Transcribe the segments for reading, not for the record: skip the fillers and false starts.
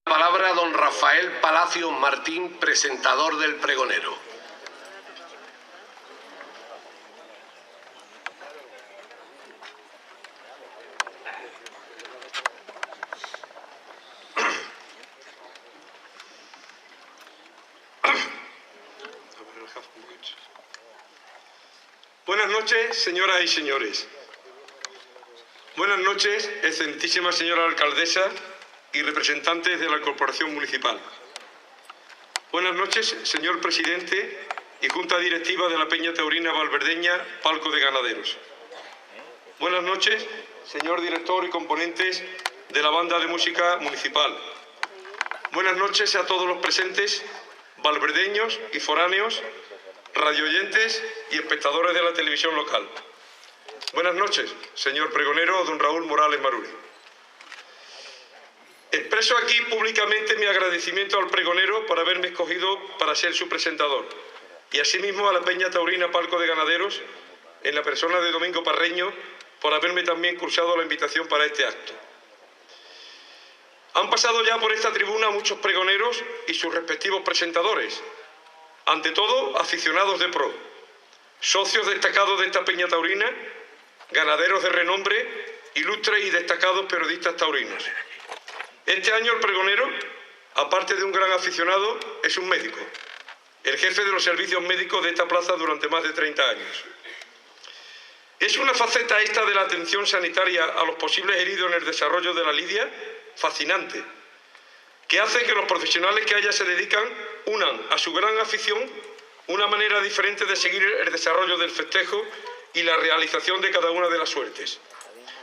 Palabra don Rafael Palacios Martín, presentador del pregonero. Buenas noches, señoras y señores. Buenas noches, excelentísima señora alcaldesa y representantes de la Corporación Municipal. Buenas noches, señor presidente y Junta Directiva de la Peña Taurina Valverdeña, Palco de Ganaderos. Buenas noches, señor director y componentes de la Banda de Música Municipal. Buenas noches a todos los presentes, valverdeños y foráneos, radioyentes y espectadores de la televisión local. Buenas noches, señor pregonero don Raúl Morales Maruri. Expreso aquí públicamente mi agradecimiento al pregonero por haberme escogido para ser su presentador y asimismo a la Peña Taurina Palco de Ganaderos, en la persona de Domingo Parreño, por haberme también cursado la invitación para este acto. Han pasado ya por esta tribuna muchos pregoneros y sus respectivos presentadores, ante todo aficionados de pro, socios destacados de esta Peña Taurina, ganaderos de renombre, ilustres y destacados periodistas taurinos. Este año el pregonero, aparte de un gran aficionado, es un médico, el jefe de los servicios médicos de esta plaza durante más de 30 años. Es una faceta esta de la atención sanitaria a los posibles heridos en el desarrollo de la lidia fascinante, que hace que los profesionales que a ella se dedican unan a su gran afición una manera diferente de seguir el desarrollo del festejo y la realización de cada una de las suertes,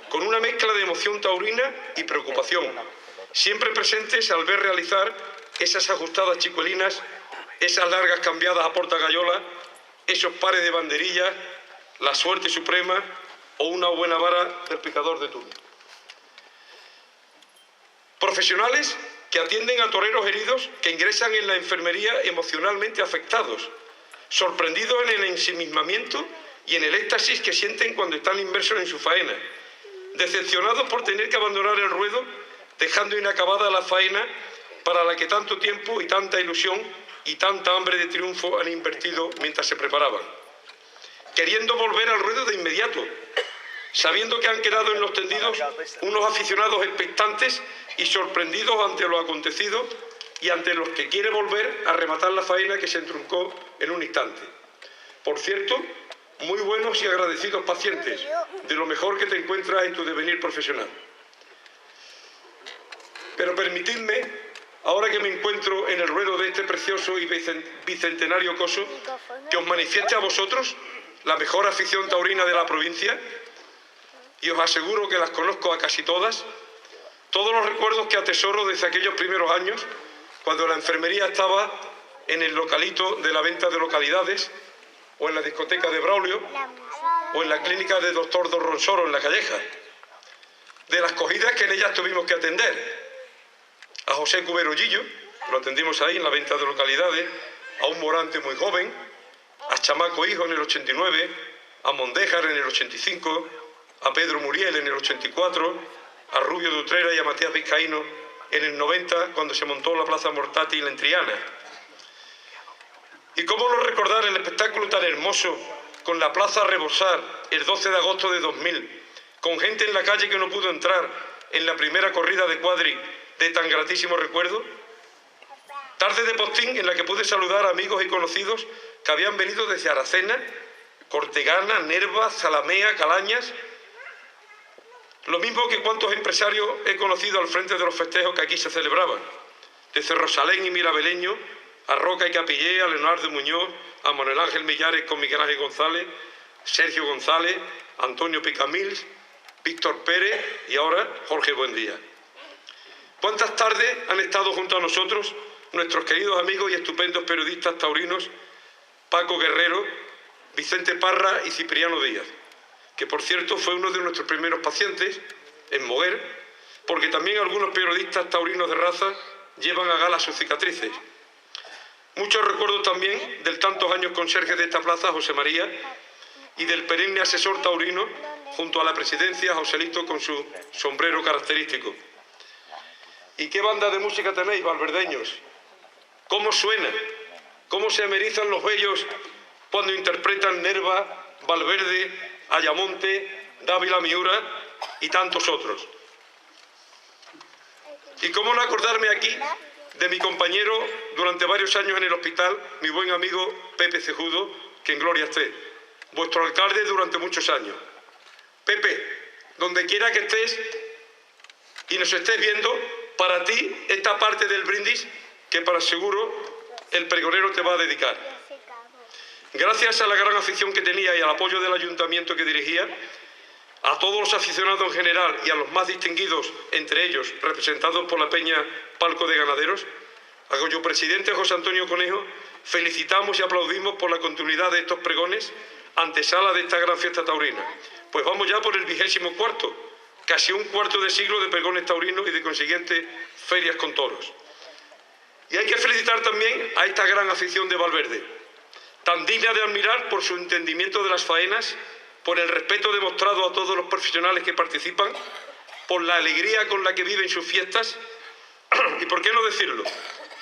con una mezcla de emoción taurina y preocupación, siempre presentes al ver realizar esas ajustadas chicuelinas, esas largas cambiadas a portagayola, esos pares de banderillas, la suerte suprema o una buena vara del picador de turno. Profesionales que atienden a toreros heridos que ingresan en la enfermería emocionalmente afectados, sorprendidos en el ensimismamiento y en el éxtasis que sienten cuando están inmersos en su faena, decepcionados por tener que abandonar el ruedo, dejando inacabada la faena para la que tanto tiempo y tanta ilusión y tanta hambre de triunfo han invertido mientras se preparaban, queriendo volver al ruedo de inmediato, sabiendo que han quedado en los tendidos unos aficionados expectantes y sorprendidos ante lo acontecido y ante los que quiere volver a rematar la faena que se entruncó en un instante. Por cierto, muy buenos y agradecidos pacientes, de lo mejor que te encuentras en tu devenir profesional. Pero permitidme, ahora que me encuentro en el ruedo de este precioso y bicentenario coso, que os manifieste a vosotros la mejor afición taurina de la provincia, y os aseguro que las conozco a casi todas, todos los recuerdos que atesoro desde aquellos primeros años, cuando la enfermería estaba en el localito de la venta de localidades, o en la discoteca de Braulio, o en la clínica de Doctor Don Ronsoro en La Calleja, de las cogidas que en ellas tuvimos que atender. A José Cubero Gillo, lo atendimos ahí en la venta de localidades, a un Morante muy joven, a Chamaco Hijo en el 89, a Mondéjar en el 85, a Pedro Muriel en el 84, a Rubio de Utrera y a Matías Vizcaíno en el 90, cuando se montó la Plaza Mortátil en Triana. Y cómo no recordar el espectáculo tan hermoso con la plaza a rebosar el 12 de agosto de 2000, con gente en la calle que no pudo entrar en la primera corrida de cuadri de tan gratísimo recuerdo. Tarde de postín en la que pude saludar a amigos y conocidos que habían venido desde Aracena, Cortegana, Nerva, Zalamea, Calañas. Lo mismo que cuantos empresarios he conocido al frente de los festejos que aquí se celebraban, desde Rosalén y Mirabeleño, a Roca y Capillé, a Leonardo Muñoz, a Manuel Ángel Millares con Miguel Ángel González, Sergio González, Antonio Picamils, Víctor Pérez y ahora Jorge Buendía. ¿Cuántas tardes han estado junto a nosotros nuestros queridos amigos y estupendos periodistas taurinos Paco Guerrero, Vicente Parra y Cipriano Díaz, que por cierto fue uno de nuestros primeros pacientes en Moguer, porque también algunos periodistas taurinos de raza llevan a gala sus cicatrices. Muchos recuerdos también del tantos años conserje de esta plaza, José María, y del perenne asesor taurino junto a la presidencia, Joselito con su sombrero característico. ¿Y qué banda de música tenéis, valverdeños? ¿Cómo suena? ¿Cómo se me erizan los vellos cuando interpretan Nerva, Valverde, Ayamonte, Dávila Miura y tantos otros? ¿Y cómo no acordarme aquí de mi compañero durante varios años en el hospital, mi buen amigo Pepe Cejudo, que en gloria esté, vuestro alcalde durante muchos años? Pepe, donde quiera que estés y nos estés viendo, para ti esta parte del brindis que para seguro el pregonero te va a dedicar. Gracias a la gran afición que tenía y al apoyo del ayuntamiento que dirigía, a todos los aficionados en general y a los más distinguidos, entre ellos representados por la Peña Palco de Ganaderos, a cuyo presidente José Antonio Conejo felicitamos y aplaudimos por la continuidad de estos pregones, antesala de esta gran fiesta taurina. Pues vamos ya por el 24º, casi un cuarto de siglo de pregones taurinos y de consiguiente ferias con toros. Y hay que felicitar también a esta gran afición de Valverde, tan digna de admirar por su entendimiento de las faenas, por el respeto demostrado a todos los profesionales que participan, por la alegría con la que viven sus fiestas y, por qué no decirlo,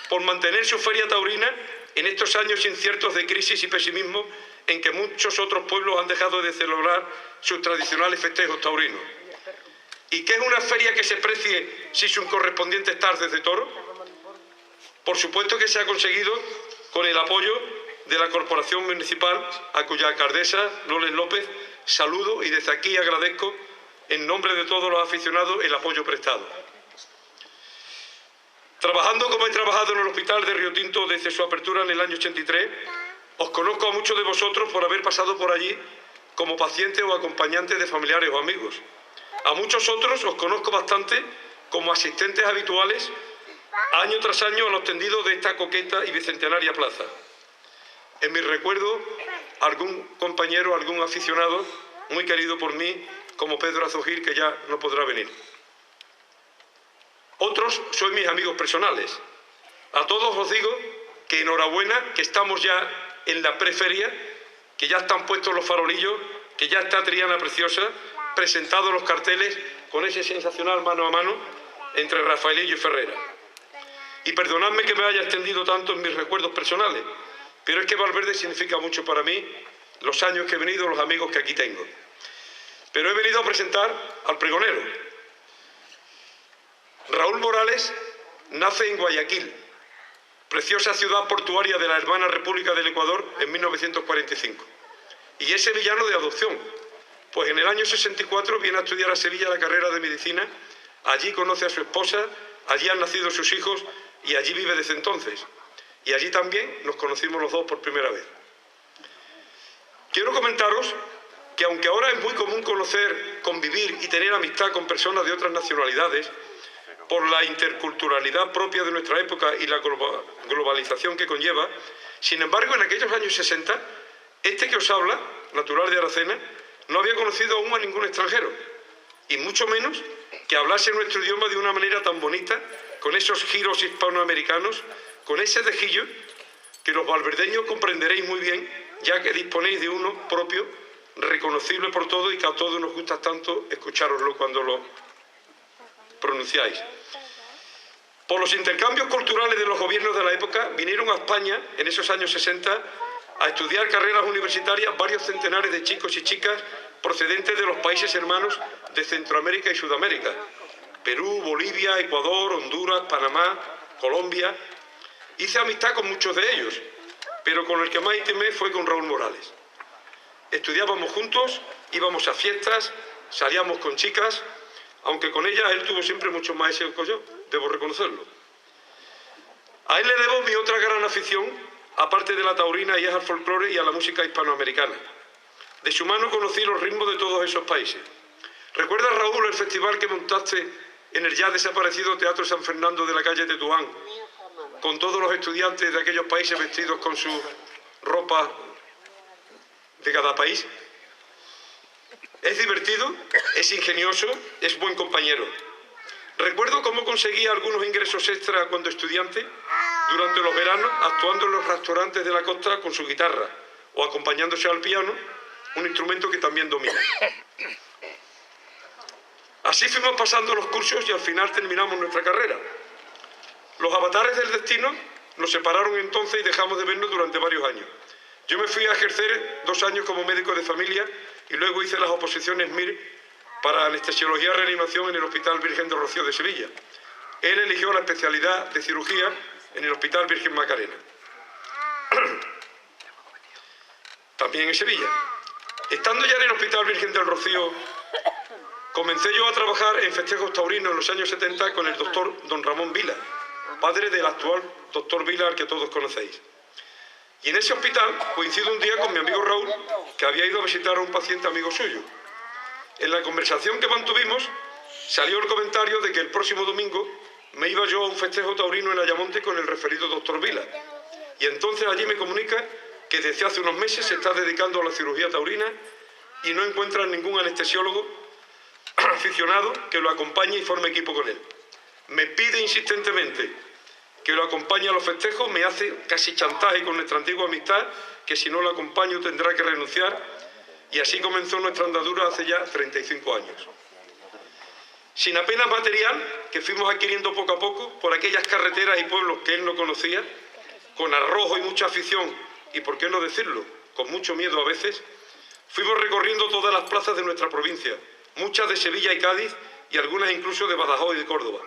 por mantener su feria taurina en estos años inciertos de crisis y pesimismo en que muchos otros pueblos han dejado de celebrar sus tradicionales festejos taurinos. ¿Y qué es una feria que se precie sin sus correspondientes tardes de toro? Por supuesto que se ha conseguido con el apoyo de la Corporación Municipal, a cuya alcaldesa, Loles López, saludo y desde aquí agradezco en nombre de todos los aficionados el apoyo prestado. Trabajando como he trabajado en el hospital de Río Tinto desde su apertura en el año 83, os conozco a muchos de vosotros por haber pasado por allí como pacientes o acompañantes de familiares o amigos. A muchos otros os conozco bastante como asistentes habituales año tras año a los tendidos de esta coqueta y bicentenaria plaza. En mi recuerdo, algún compañero, algún aficionado muy querido por mí, como Pedro Azogir, que ya no podrá venir. Otros sois mis amigos personales. A todos os digo que enhorabuena, que estamos ya en la preferia, que ya están puestos los farolillos, que ya está Triana Preciosa, presentados los carteles con ese sensacional mano a mano entre Rafaelillo y Ferrera. Y perdonadme que me haya extendido tanto en mis recuerdos personales, pero es que Valverde significa mucho para mí, los años que he venido, los amigos que aquí tengo. Pero he venido a presentar al pregonero. Raúl Morales nace en Guayaquil, preciosa ciudad portuaria de la hermana República del Ecuador, en 1945. Y es sevillano de adopción, pues en el año 64 viene a estudiar a Sevilla la carrera de medicina, allí conoce a su esposa, allí han nacido sus hijos y allí vive desde entonces. Y allí también nos conocimos los dos por primera vez. Quiero comentaros que aunque ahora es muy común conocer, convivir y tener amistad con personas de otras nacionalidades, por la interculturalidad propia de nuestra época y la globalización que conlleva, sin embargo, en aquellos años 60, este que os habla, natural de Aracena, no había conocido aún a ningún extranjero, y mucho menos que hablase nuestro idioma de una manera tan bonita, con esos giros hispanoamericanos, con ese dejillo que los valverdeños comprenderéis muy bien, ya que disponéis de uno propio, reconocible por todos y que a todos nos gusta tanto escuchároslo cuando lo pronunciáis. Por los intercambios culturales de los gobiernos de la época, vinieron a España en esos años 60 a estudiar carreras universitarias varios centenares de chicos y chicas procedentes de los países hermanos de Centroamérica y Sudamérica: Perú, Bolivia, Ecuador, Honduras, Panamá, Colombia. Hice amistad con muchos de ellos, pero con el que más intimé fue con Raúl Morales. Estudiábamos juntos, íbamos a fiestas, salíamos con chicas, aunque con ellas él tuvo siempre mucho más éxito que yo, debo reconocerlo. A él le debo mi otra gran afición, aparte de la taurina, y es al folclore y a la música hispanoamericana. De su mano conocí los ritmos de todos esos países. ¿Recuerdas, Raúl, el festival que montaste en el ya desaparecido Teatro San Fernando de la calle Tetuán, con todos los estudiantes de aquellos países vestidos con su ropa de cada país? Es divertido, es ingenioso, es buen compañero. Recuerdo cómo conseguía algunos ingresos extra cuando estudiante, durante los veranos, actuando en los restaurantes de la costa con su guitarra o acompañándose al piano, un instrumento que también domina. Así fuimos pasando los cursos y al final terminamos nuestra carrera. Los avatares del destino nos separaron entonces y dejamos de vernos durante varios años. Yo me fui a ejercer 2 años como médico de familia y luego hice las oposiciones MIR para anestesiología y reanimación en el Hospital Virgen del Rocío de Sevilla. Él eligió la especialidad de cirugía en el Hospital Virgen Macarena, también en Sevilla. Estando ya en el Hospital Virgen del Rocío, comencé yo a trabajar en festejos taurinos en los años 70 con el doctor don Ramón Vila, padre del actual doctor Vila, al que todos conocéis. Y en ese hospital coincido un día con mi amigo Raúl, que había ido a visitar a un paciente amigo suyo. En la conversación que mantuvimos, salió el comentario de que el próximo domingo me iba yo a un festejo taurino en Ayamonte con el referido doctor Vila. Y entonces allí me comunica que desde hace unos meses se está dedicando a la cirugía taurina y no encuentra ningún anestesiólogo aficionado que lo acompañe y forme equipo con él. Me pide insistentemente que lo acompañe a los festejos, me hace casi chantaje con nuestra antigua amistad, que si no lo acompaño tendrá que renunciar, y así comenzó nuestra andadura hace ya 35 años. Sin apenas material, que fuimos adquiriendo poco a poco por aquellas carreteras y pueblos que él no conocía, con arrojo y mucha afición, y por qué no decirlo, con mucho miedo a veces, fuimos recorriendo todas las plazas de nuestra provincia, muchas de Sevilla y Cádiz, y algunas incluso de Badajoz y de Córdoba.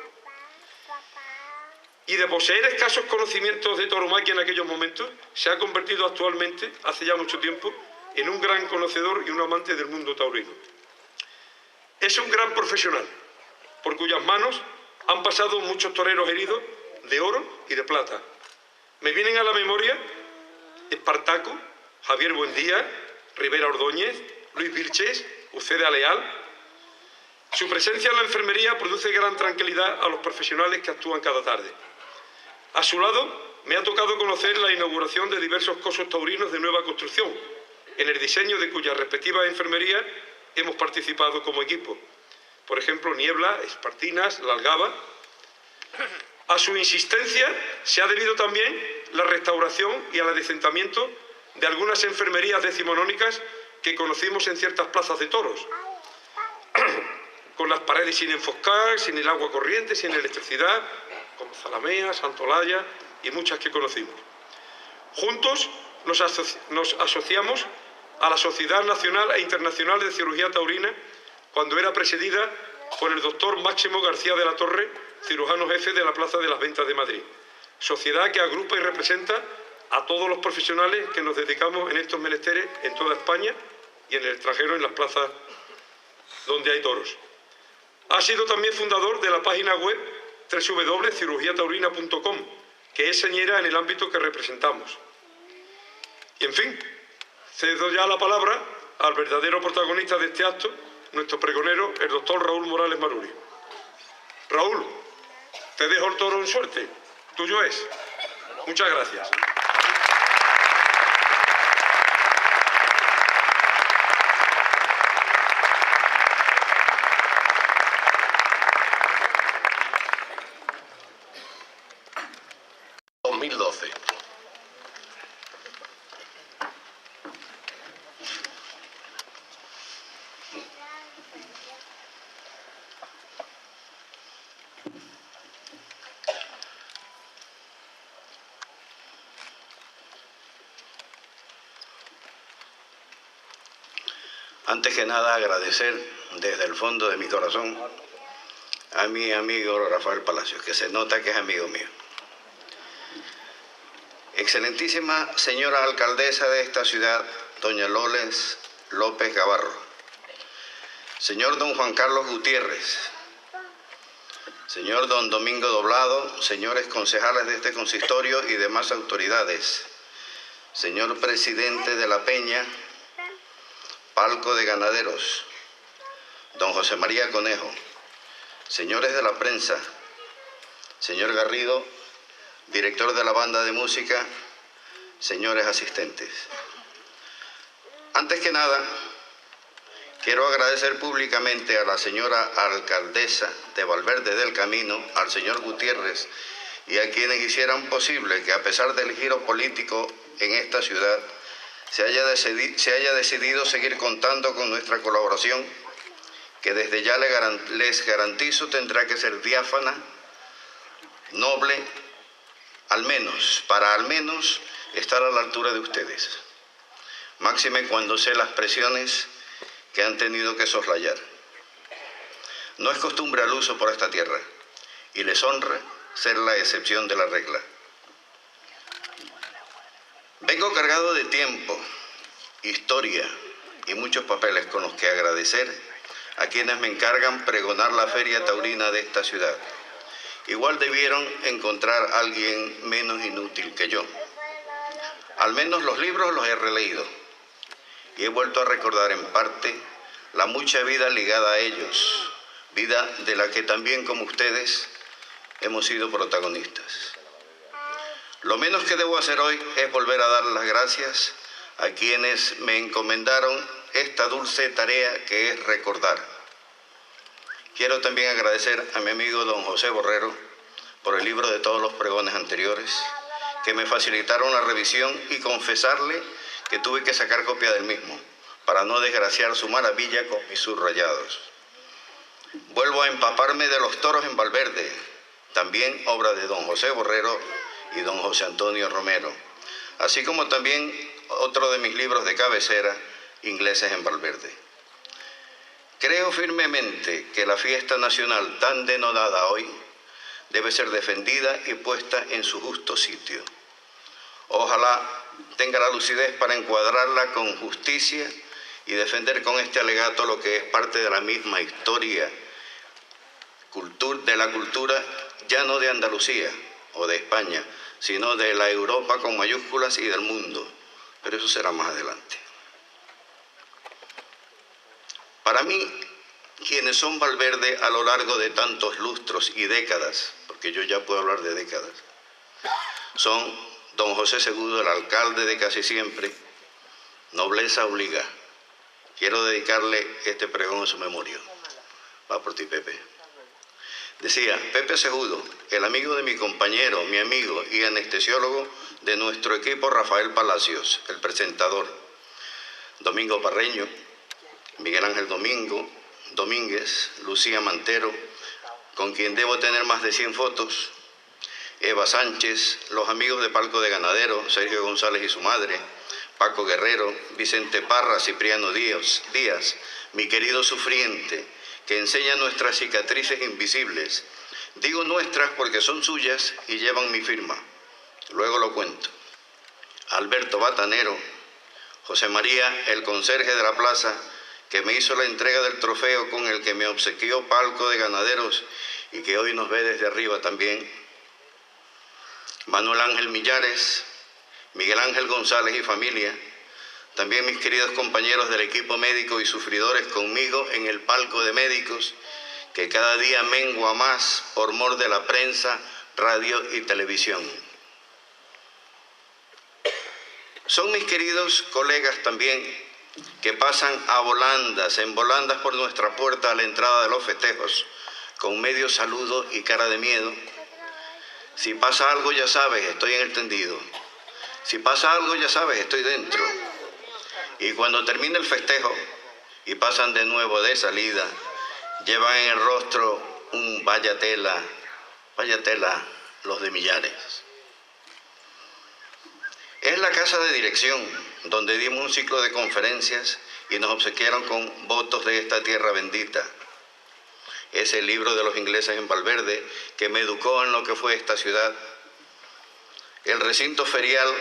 Y de poseer escasos conocimientos de tauromaquia en aquellos momentos, se ha convertido actualmente, hace ya mucho tiempo, en un gran conocedor y un amante del mundo taurino. Es un gran profesional, por cuyas manos han pasado muchos toreros heridos de oro y de plata. Me vienen a la memoria Espartaco, Javier Buendía, Rivera Ordóñez, Luis Vilches, Uceda Leal. Su presencia en la enfermería produce gran tranquilidad a los profesionales que actúan cada tarde. A su lado, me ha tocado conocer la inauguración de diversos cosos taurinos de nueva construcción, en el diseño de cuyas respectivas enfermerías hemos participado como equipo. Por ejemplo, Niebla, Espartinas, La Algaba. A su insistencia se ha debido también la restauración y al adecentamiento de algunas enfermerías decimonónicas que conocimos en ciertas plazas de toros, con las paredes sin enfoscar, sin el agua corriente, sin electricidad, como Zalamea, Santolaya y muchas que conocimos. Juntos nos asociamos a la Sociedad Nacional e Internacional de Cirugía Taurina cuando era presidida por el doctor Máximo García de la Torre, cirujano jefe de la Plaza de las Ventas de Madrid. Sociedad que agrupa y representa a todos los profesionales que nos dedicamos en estos menesteres en toda España y en el extranjero, en las plazas donde hay toros. Ha sido también fundador de la página web www.cirugiataurina.com, que es señera en el ámbito que representamos. Y en fin, cedo ya la palabra al verdadero protagonista de este acto, nuestro pregonero, el doctor Raúl Morales Maruri. Raúl, te dejo el toro en suerte, tuyo es. Muchas gracias. Antes que nada, agradecer desde el fondo de mi corazón a mi amigo Rafael Palacios, que se nota que es amigo mío. Excelentísima señora alcaldesa de esta ciudad, doña Loles López Gavarro. Señor don Juan Carlos Gutiérrez. Señor don Domingo Doblado, señores concejales de este consistorio y demás autoridades. Señor presidente de la Peña, Palco de Ganaderos, don José María Conejo, señores de la prensa, señor Garrido, director de la banda de música, señores asistentes. Antes que nada, quiero agradecer públicamente a la señora alcaldesa de Valverde del Camino, al señor Gutiérrez, y a quienes hicieran posible que, a pesar del giro político en esta ciudad, se haya decidido seguir contando con nuestra colaboración, que desde ya les garantizo tendrá que ser diáfana, noble, para al menos estar a la altura de ustedes. Máxime cuando sé las presiones que han tenido que soslayar. No es costumbre al uso por esta tierra, y les honra ser la excepción de la regla. Vengo cargado de tiempo, historia y muchos papeles con los que agradecer a quienes me encargan pregonar la feria taurina de esta ciudad. Igual debieron encontrar a alguien menos inútil que yo. Al menos los libros los he releído y he vuelto a recordar en parte la mucha vida ligada a ellos, vida de la que también como ustedes hemos sido protagonistas. Lo menos que debo hacer hoy es volver a dar las gracias a quienes me encomendaron esta dulce tarea que es recordar. Quiero también agradecer a mi amigo don José Borrero por el libro de todos los pregones anteriores, que me facilitaron la revisión, y confesarle que tuve que sacar copia del mismo, para no desgraciar su maravilla con mis subrayados. Vuelvo a empaparme de los toros en Valverde, también obra de don José Borrero y don José Antonio Romero, así como también otro de mis libros de cabecera, Ingleses en Valverde. Creo firmemente que la fiesta nacional tan denodada hoy debe ser defendida y puesta en su justo sitio. Ojalá tenga la lucidez para encuadrarla con justicia y defender con este alegato lo que es parte de la misma historia de la cultura, ya no de Andalucía o de España, sino de la Europa con mayúsculas y del mundo. Pero eso será más adelante. Para mí, quienes son Valverde a lo largo de tantos lustros y décadas, porque yo ya puedo hablar de décadas, son don José Segudo, el alcalde de Casi Siempre, nobleza obliga. Quiero dedicarle este pregón a su memoria. Va por ti, Pepe. Decía, Pepe Segudo, el amigo de mi compañero, mi amigo y anestesiólogo de nuestro equipo, Rafael Palacios, el presentador, Domingo Parreño, Miguel Ángel Domínguez, Lucía Mantero, con quien debo tener más de 100 fotos, Eva Sánchez, los amigos de Palco de Ganadero, Sergio González y su madre, Paco Guerrero, Vicente Parra, Cipriano Díaz, mi querido sufriente, que enseña nuestras cicatrices invisibles. Digo nuestras porque son suyas y llevan mi firma. Luego lo cuento. Alberto Batanero, José María, el conserje de la plaza, que me hizo la entrega del trofeo con el que me obsequió Palco de Ganaderos y que hoy nos ve desde arriba también. Manuel Ángel Millares, Miguel Ángel González y familia, también mis queridos compañeros del equipo médico y sufridores conmigo en el palco de médicos, que cada día mengua más por mor de la prensa, radio y televisión. Son mis queridos colegas también que pasan en volandas por nuestra puerta a la entrada de los festejos, con medio saludo y cara de miedo. Si pasa algo, ya sabes, estoy en el tendido. Si pasa algo, ya sabes, estoy dentro. Y cuando termina el festejo y pasan de nuevo de salida, llevan en el rostro un vaya tela, los de Millares. Es la casa de dirección donde dimos un ciclo de conferencias y nos obsequiaron con votos de esta tierra bendita. Es el libro de los ingleses en Valverde que me educó en lo que fue esta ciudad. El recinto ferial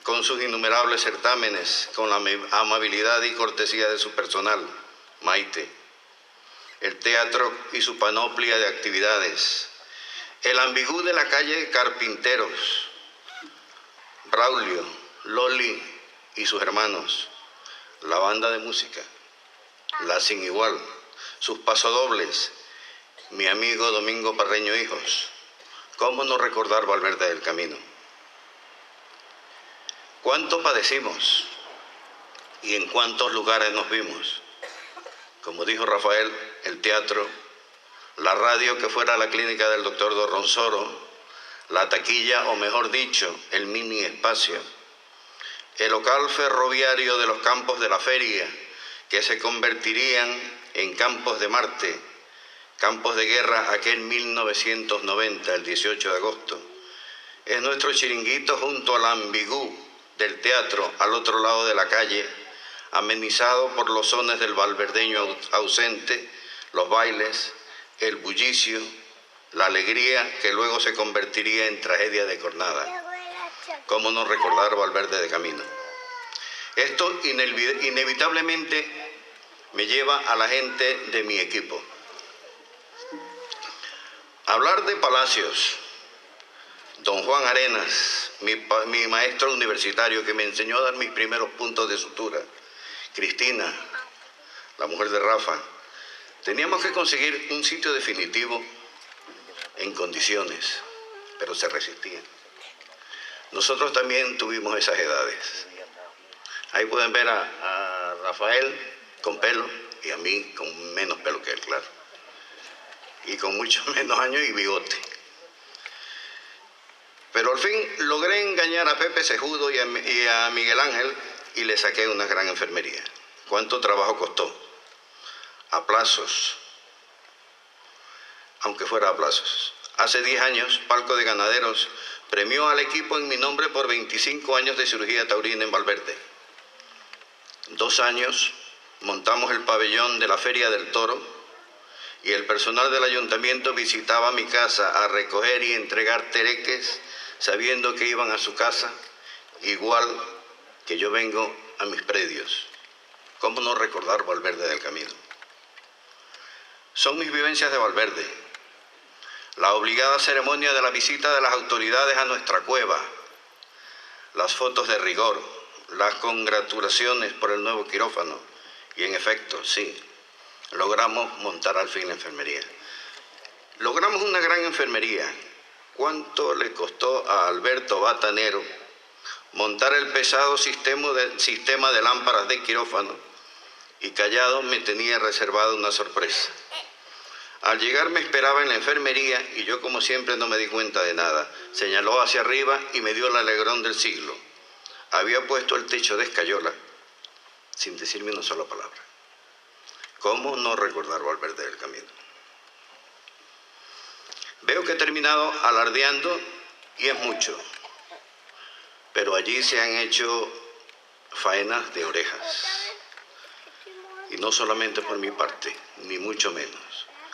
con sus innumerables certámenes, con la amabilidad y cortesía de su personal, Maite. El teatro y su panoplia de actividades. El ambigú de la calle Carpinteros, Braulio, Loli y sus hermanos. La banda de música, la sin igual, sus pasodobles, mi amigo Domingo Parreño Hijos. ¿Cómo no recordar Valverde del Camino? ¿Cuánto padecimos y en cuántos lugares nos vimos? Como dijo Rafael, el teatro, la radio que fuera la clínica del doctor Dorronsoro, la taquilla, o mejor dicho, el mini espacio, el local ferroviario de los campos de la feria, que se convertirían en campos de Marte, Campos de Guerra, aquel 1990, el 18 de agosto. Es nuestro chiringuito junto al ambigú del teatro, al otro lado de la calle, amenizado por los sones del valverdeño ausente, los bailes, el bullicio, la alegría que luego se convertiría en tragedia de cornada. ¿Cómo no recordar Valverde de camino? Esto inevitablemente me lleva a la gente de mi equipo. Hablar de Palacios, don Juan Arenas, mi maestro universitario que me enseñó a dar mis primeros puntos de sutura, Cristina, la mujer de Rafa, teníamos que conseguir un sitio definitivo en condiciones, pero se resistían. Nosotros también tuvimos esas edades. Ahí pueden ver a Rafael con pelo y a mí con menos pelo que él, claro. Y con muchos menos años y bigote. Pero al fin logré engañar a Pepe Sejudo y a Miguel Ángel y le saqué una gran enfermería. ¿Cuánto trabajo costó? A plazos. Aunque fuera a plazos. Hace 10 años, Palco de Ganaderos premió al equipo en mi nombre por 25 años de cirugía taurina en Valverde. 2 años montamos el pabellón de la Feria del Toro y el personal del ayuntamiento visitaba mi casa a recoger y entregar tereques sabiendo que iban a su casa, igual que yo vengo a mis predios. ¿Cómo no recordar Valverde del camino? Son mis vivencias de Valverde. La obligada ceremonia de la visita de las autoridades a nuestra cueva, las fotos de rigor, las congratulaciones por el nuevo quirófano y en efecto, sí, logramos montar al fin la enfermería. Logramos una gran enfermería. ¿Cuánto le costó a Alberto Batanero montar el pesado sistema de lámparas de quirófano? Y callado me tenía reservada una sorpresa. Al llegar me esperaba en la enfermería y yo como siempre no me di cuenta de nada. Señaló hacia arriba y me dio el alegrón del siglo. Había puesto el techo de escayola sin decirme una sola palabra. ¿Cómo no recordar Valverde del camino? Veo que he terminado alardeando y es mucho, pero allí se han hecho faenas de orejas. Y no solamente por mi parte, ni mucho menos.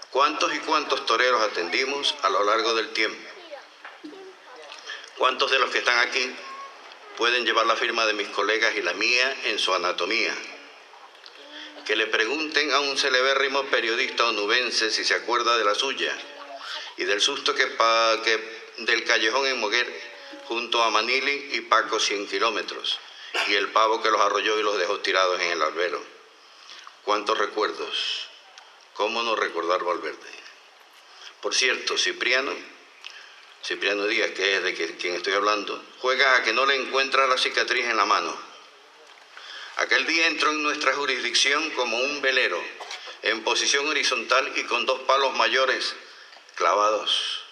¿Cuántos y cuántos toreros atendimos a lo largo del tiempo? ¿Cuántos de los que están aquí pueden llevar la firma de mis colegas y la mía en su anatomía? Que le pregunten a un celebérrimo periodista onubense si se acuerda de la suya y del susto del callejón en Moguer junto a Manili y Paco 100 kilómetros y el pavo que los arrolló y los dejó tirados en el albero. ¿Cuántos recuerdos? ¿Cómo no recordar Valverde? Por cierto, Cipriano Díaz, que es de quien estoy hablando, juega a que no le encuentra la cicatriz en la mano. Aquel día entró en nuestra jurisdicción como un velero, en posición horizontal y con 2 palos mayores clavados.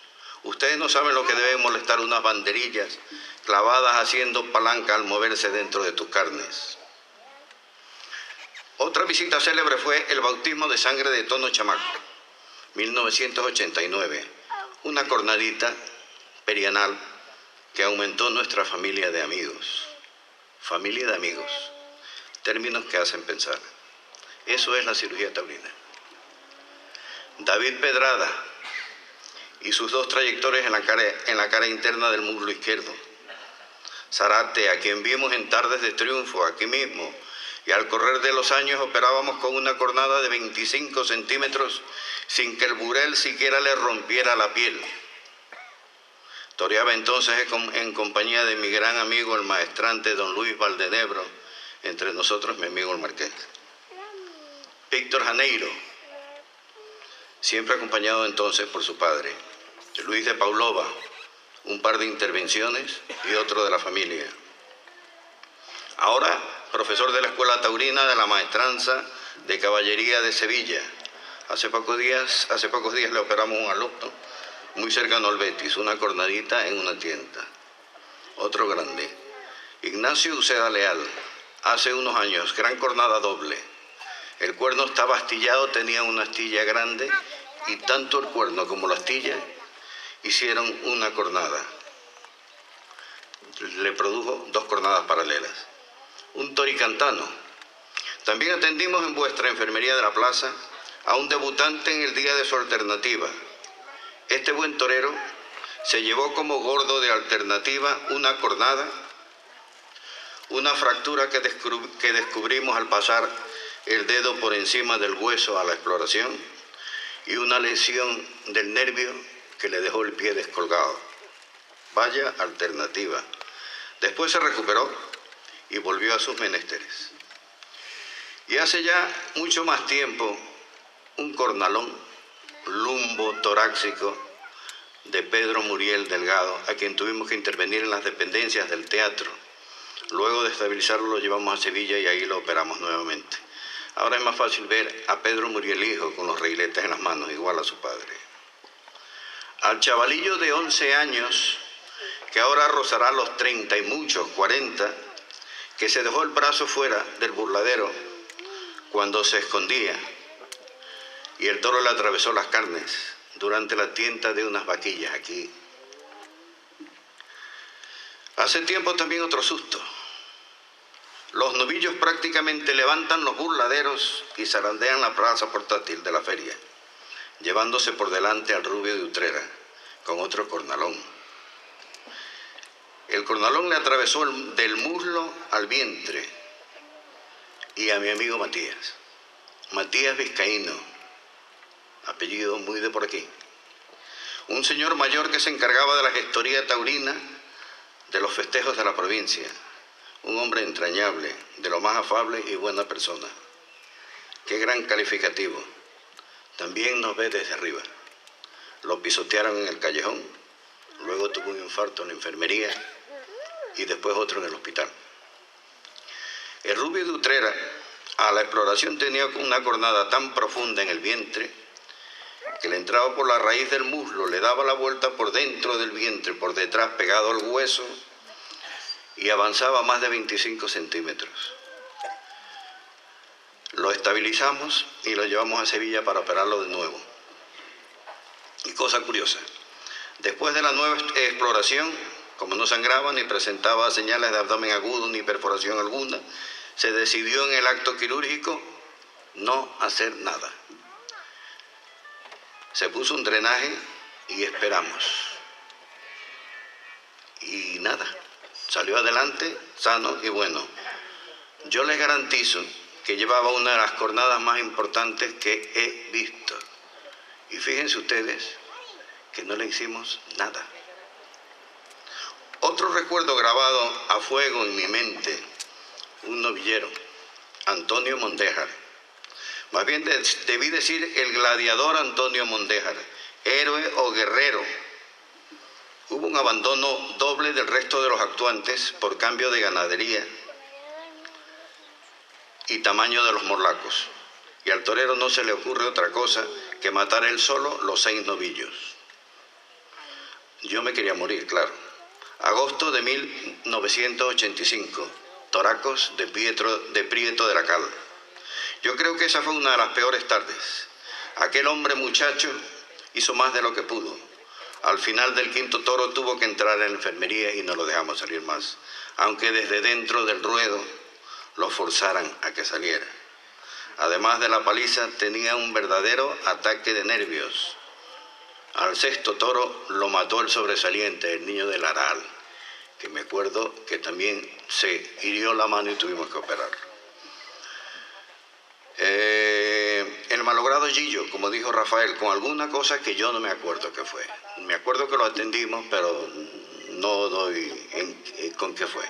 Ustedes no saben lo que debe molestar unas banderillas clavadas haciendo palanca al moverse dentro de tus carnes. Otra visita célebre fue el bautismo de sangre de Tono Chamaco, 1989, una cornadita perianal que aumentó nuestra familia de amigos. Familia de amigos, términos que hacen pensar. Eso es la cirugía taurina. David Pedrada y sus 2 trayectorias en la cara interna del muslo izquierdo. Zarate, a quien vimos en tardes de triunfo aquí mismo, y al correr de los años operábamos con una cornada de 25 centímetros sin que el burel siquiera le rompiera la piel. Toreaba entonces en compañía de mi gran amigo el maestrante don Luis Valdenebro, entre nosotros mi amigo el Marqués. Víctor Janeiro, siempre acompañado entonces por su padre. Luis de Paulova, un par de intervenciones y otro de la familia. Ahora, profesor de la Escuela Taurina de la Maestranza de Caballería de Sevilla. Hace pocos días le operamos un alumno muy cercano al Betis, una cornadita en una tienda. Otro grande. Ignacio Uceda Leal, hace unos años, gran cornada doble. El cuerno estaba astillado, tenía una astilla grande y tanto el cuerno como la astilla hicieron una cornada. Le produjo 2 cornadas paralelas. Un toricantano. También atendimos en vuestra enfermería de la plaza a un debutante en el día de su alternativa. Este buen torero se llevó como gordo de alternativa una cornada, una fractura que descubrimos al pasar el dedo por encima del hueso a la exploración y una lesión del nervio que le dejó el pie descolgado. Vaya alternativa. Después se recuperó y volvió a sus menesteres. Y hace ya mucho más tiempo, un cornalón lumbo torácico de Pedro Muriel Delgado, a quien tuvimos que intervenir en las dependencias del teatro. Luego de estabilizarlo lo llevamos a Sevilla y ahí lo operamos nuevamente. Ahora es más fácil ver a Pedro Muriel hijo con los reiletes en las manos, igual a su padre. Al chavalillo de 11 años, que ahora rozará los 30 y muchos, 40, que se dejó el brazo fuera del burladero cuando se escondía y el toro le atravesó las carnes durante la tienta de unas vaquillas aquí. Hace tiempo también otro susto. Los novillos prácticamente levantan los burladeros y zarandean la plaza portátil de la feria, llevándose por delante al Rubio de Utrera con otro cornalón. El cornalón le atravesó del muslo al vientre y a mi amigo Matías Vizcaíno, apellido muy de por aquí, un señor mayor que se encargaba de la gestoría taurina de los festejos de la provincia, un hombre entrañable, de lo más afable y buena persona. Qué gran calificativo. También nos ve desde arriba. Lo pisotearon en el callejón, luego tuvo un infarto en la enfermería y después otro en el hospital. El Rubio de Utrera a la exploración tenía una cornada tan profunda en el vientre que le entraba por la raíz del muslo, le daba la vuelta por dentro del vientre, por detrás pegado al hueso y avanzaba más de 25 centímetros. Lo estabilizamos y lo llevamos a Sevilla para operarlo de nuevo. Y cosa curiosa, después de la nueva exploración, como no sangraba ni presentaba señales de abdomen agudo ni perforación alguna, se decidió en el acto quirúrgico no hacer nada. Se puso un drenaje y esperamos. Y nada, salió adelante, sano y bueno. Yo les garantizo que llevaba una de las cornadas más importantes que he visto. Y fíjense ustedes que no le hicimos nada. Otro recuerdo grabado a fuego en mi mente, un novillero, Antonio Mondéjar. Más bien debí decir el gladiador Antonio Mondéjar, héroe o guerrero. Hubo un abandono doble del resto de los actuantes por cambio de ganadería y tamaño de los morlacos. Y al torero no se le ocurre otra cosa que matar él solo los 6 novillos. Yo me quería morir, claro. Agosto de 1985, Toracos de Prieto de la Cal. Yo creo que esa fue una de las peores tardes. Aquel hombre muchacho hizo más de lo que pudo. Al final del 5.º toro tuvo que entrar en la enfermería y no lo dejamos salir más, aunque desde dentro del ruedo lo forzaran a que saliera. Además de la paliza, tenía un verdadero ataque de nervios. Al 6.º toro lo mató el sobresaliente, el niño del Aral, que me acuerdo que también se hirió la mano y tuvimos que operarlo. El malogrado Gillo, como dijo Rafael, con alguna cosa que yo no me acuerdo qué fue. Me acuerdo que lo atendimos, pero no doy con qué fue.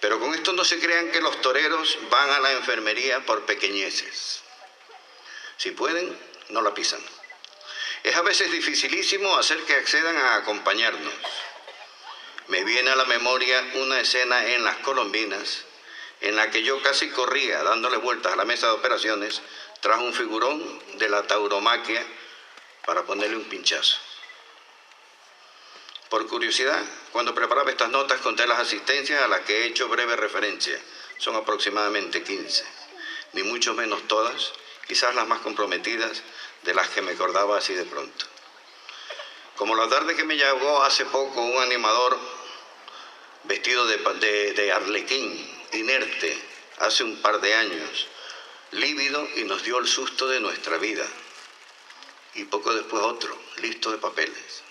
Pero con esto no se crean que los toreros van a la enfermería por pequeñeces. Si pueden, no la pisan. Es a veces dificilísimo hacer que accedan a acompañarnos. Me viene a la memoria una escena en Las Colombinas en la que yo casi corría dándole vueltas a la mesa de operaciones tras un figurón de la tauromaquia para ponerle un pinchazo. Por curiosidad, cuando preparaba estas notas conté las asistencias a las que he hecho breve referencia. Son aproximadamente 15, ni mucho menos todas, quizás las más comprometidas, de las que me acordaba así de pronto. Como la tarde que me llegó hace poco un animador vestido de arlequín, inerte, hace un par de años, lívido, y nos dio el susto de nuestra vida. Y poco después otro, listo de papeles,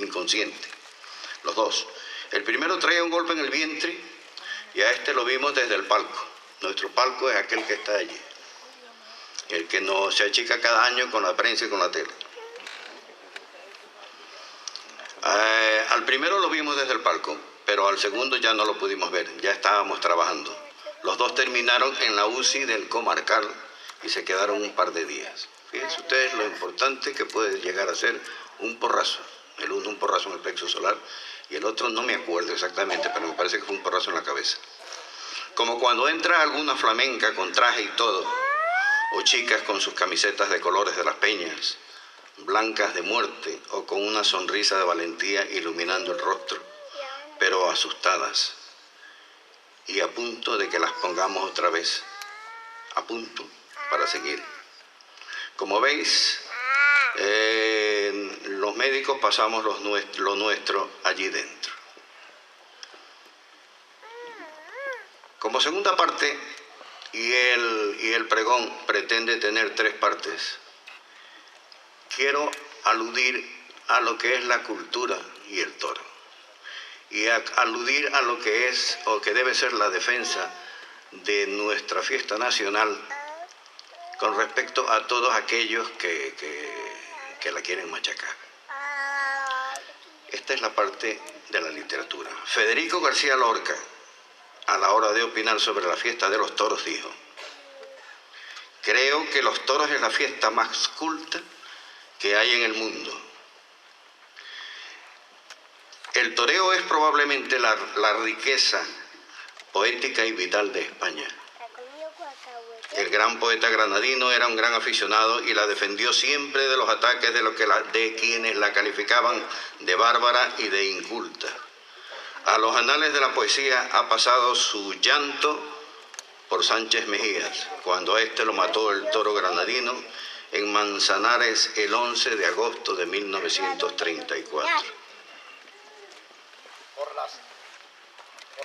inconsciente, los dos. El primero traía un golpe en el vientre y a este lo vimos desde el palco. Nuestro palco es aquel que está allí, el que nos se achica cada año con la prensa y con la tele. Al primero lo vimos desde el palco, pero al segundo ya no lo pudimos ver, ya estábamos trabajando. Los dos terminaron en la UCI del Comarcal y se quedaron un par de días. Fíjense ustedes lo importante que puede llegar a ser un porrazo. El uno un porrazo en el plexo solar y el otro no me acuerdo exactamente, pero me parece que fue un porrazo en la cabeza. Como cuando entra alguna flamenca con traje y todo, o chicas con sus camisetas de colores de las peñas, blancas de muerte o con una sonrisa de valentía iluminando el rostro, pero asustadas y a punto de que las pongamos otra vez, a punto para seguir. Como veis, los médicos pasamos lo nuestro allí dentro. Como segunda parte, y el pregón pretende tener 3 partes, quiero aludir a lo que es la cultura y el toro, y aludir a lo que es o que debe ser la defensa de nuestra fiesta nacional con respecto a todos aquellos que la quieren machacar. Esta es la parte de la literatura. Federico García Lorca, a la hora de opinar sobre la fiesta de los toros, dijo: creo que los toros es la fiesta más culta que hay en el mundo. El toreo es probablemente la riqueza poética y vital de España. El gran poeta granadino era un gran aficionado y la defendió siempre de los ataques de quienes la calificaban de bárbara y de inculta. A los anales de la poesía ha pasado su llanto por Sánchez Mejías, cuando a este lo mató el toro granadino en Manzanares el 11 de agosto de 1934. Por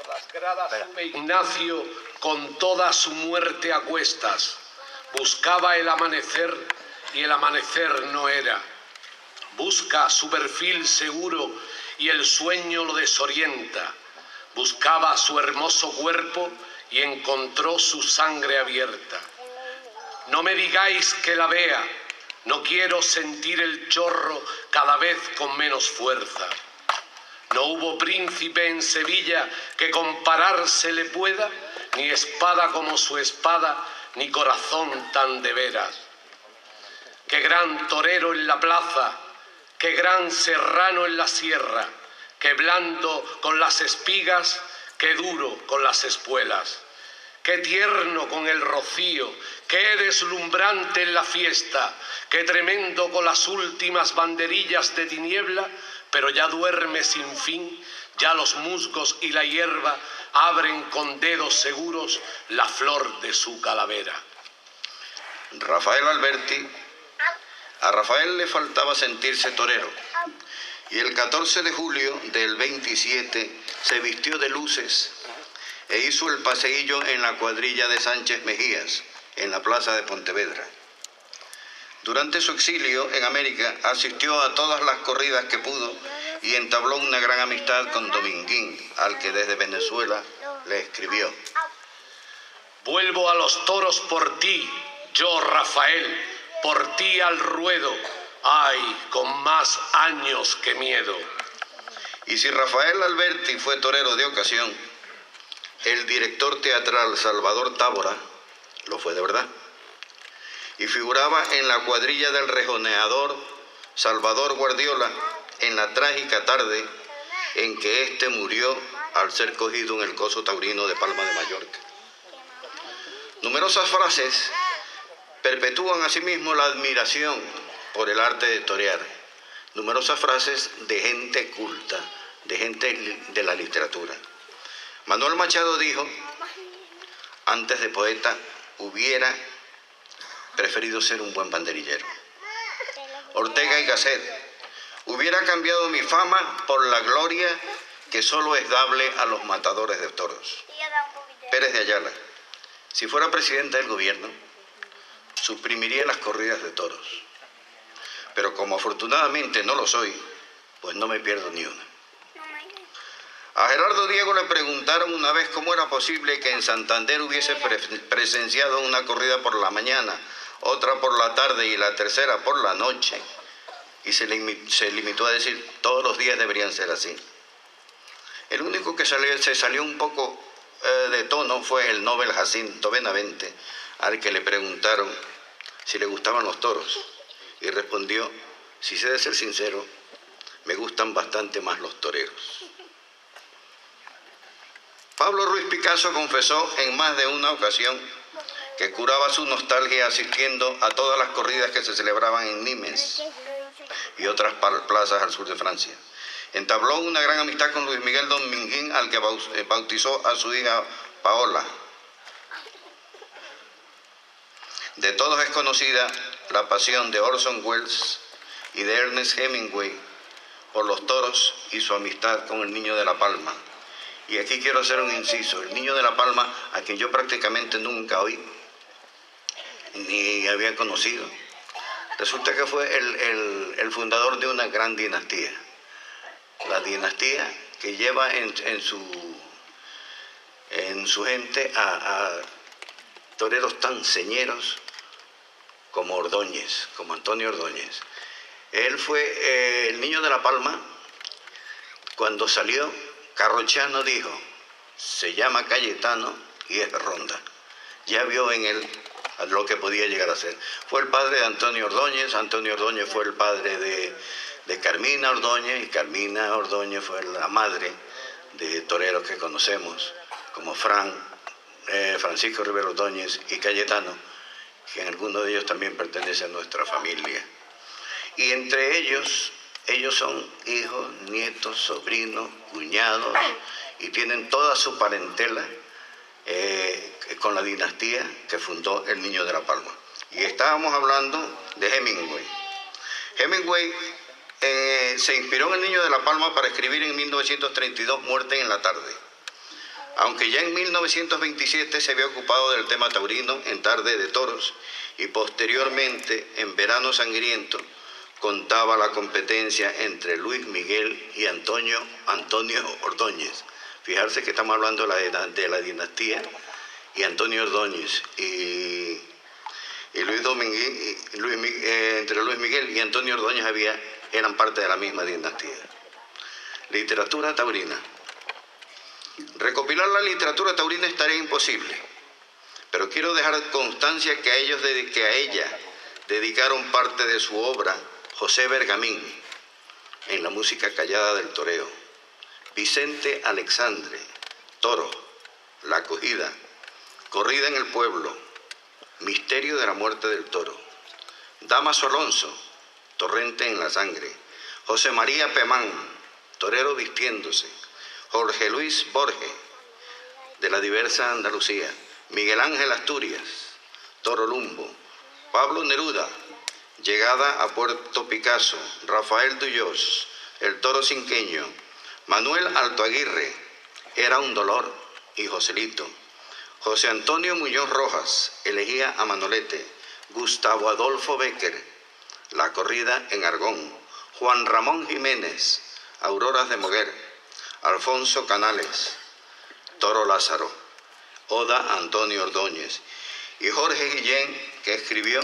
las gradas sube Ignacio con toda su muerte a cuestas. Buscaba el amanecer y el amanecer no era. Busca su perfil seguro y el sueño lo desorienta. Buscaba su hermoso cuerpo y encontró su sangre abierta. No me digáis que la vea, no quiero sentir el chorro cada vez con menos fuerza. No hubo príncipe en Sevilla que compararse le pueda, ni espada como su espada, ni corazón tan de veras. Qué gran torero en la plaza, qué gran serrano en la sierra, qué blando con las espigas, qué duro con las espuelas. Qué tierno con el rocío, qué deslumbrante en la fiesta, qué tremendo con las últimas banderillas de tiniebla, pero ya duerme sin fin, ya los musgos y la hierba abren con dedos seguros la flor de su calavera. Rafael Alberti, a Rafael le faltaba sentirse torero, y el 14 de julio del 27 se vistió de luces e hizo el paseillo en la cuadrilla de Sánchez Mejías, en la plaza de Pontevedra. Durante su exilio en América asistió a todas las corridas que pudo y entabló una gran amistad con Dominguín, al que desde Venezuela le escribió: vuelvo a los toros por ti, yo Rafael, por ti al ruedo, ay, con más años que miedo. Y si Rafael Alberti fue torero de ocasión, el director teatral Salvador Tábora lo fue de verdad. Y figuraba en la cuadrilla del rejoneador Salvador Guardiola en la trágica tarde en que éste murió al ser cogido en el coso taurino de Palma de Mallorca. Numerosas frases perpetúan asimismo la admiración por el arte de torear. Numerosas frases de gente culta, de gente de la literatura. Manuel Machado dijo, antes de poeta, hubiera preferido ser un buen banderillero. Ortega y Gasset, hubiera cambiado mi fama por la gloria que solo es dable a los matadores de toros. Pérez de Ayala, si fuera presidente del gobierno, suprimiría las corridas de toros. Pero como afortunadamente no lo soy, pues no me pierdo ni una. A Gerardo Diego le preguntaron una vez cómo era posible que en Santander hubiese presenciado una corrida por la mañana, otra por la tarde y la tercera por la noche. Y se limitó a decir, todos los días deberían ser así. El único que se salió un poco de tono fue el Nobel Jacinto Benavente, al que le preguntaron si le gustaban los toros. Y respondió, si sé de ser sincero, me gustan bastante más los toreros. Pablo Ruiz Picasso confesó en más de una ocasión que curaba su nostalgia asistiendo a todas las corridas que se celebraban en Nimes y otras plazas al sur de Francia. Entabló una gran amistad con Luis Miguel Dominguín, al que bautizó a su hija Paola. De todos es conocida la pasión de Orson Welles y de Ernest Hemingway por los toros y su amistad con el Niño de la Palma. Y aquí quiero hacer un inciso. El Niño de la Palma, a quien yo prácticamente nunca oí, ni había conocido, resulta que fue el fundador de una gran dinastía. La dinastía que lleva en su gente a toreros tan señeros como Ordóñez, como Antonio Ordóñez. Él fue el Niño de la Palma. Cuando salió, Carrochano dijo, se llama Cayetano y es ronda. Ya vio en él lo que podía llegar a ser. Fue el padre de Antonio Ordóñez fue el padre de Carmina Ordóñez, y Carmina Ordóñez fue la madre de toreros que conocemos, como Francisco Rivero Ordóñez y Cayetano, que en alguno de ellos también pertenece a nuestra familia. Y entre ellos son hijos, nietos, sobrinos, cuñados, y tienen toda su parentela con la dinastía que fundó el Niño de la Palma. Y estábamos hablando de Hemingway. Hemingway se inspiró en el Niño de la Palma para escribir en 1932 Muerte en la tarde. Aunque ya en 1927 se había ocupado del tema taurino en Tarde de Toros, y posteriormente en Verano Sangriento contaba la competencia entre Luis Miguel y Antonio Ordóñez. Fijarse que estamos hablando de la dinastía, y Antonio Ordóñez y entre Luis Miguel y Antonio Ordóñez eran parte de la misma dinastía. Literatura taurina. Recopilar la literatura taurina es tarea imposible, pero quiero dejar constancia que a ella dedicaron parte de su obra José Bergamín, en la música callada del toreo, Vicente Alexandre, Toro, La Acogida, Corrida en el Pueblo, Misterio de la Muerte del Toro, Damaso Alonso, Torrente en la Sangre, José María Pemán, Torero Vistiéndose, Jorge Luis Borges, de la Diversa Andalucía, Miguel Ángel Asturias, Toro Lumbo, Pablo Neruda, Llegada a Puerto Picasso, Rafael Duyós, El Toro Cinqueño, Manuel Alto Aguirre, Era un Dolor, y Joselito, José Antonio Muñoz Rojas, Elegía a Manolete, Gustavo Adolfo Bécquer, La Corrida en Argón, Juan Ramón Jiménez, Auroras de Moguer, Alfonso Canales, Toro Lázaro, Oda a Antonio Ordóñez, y Jorge Guillén, que escribió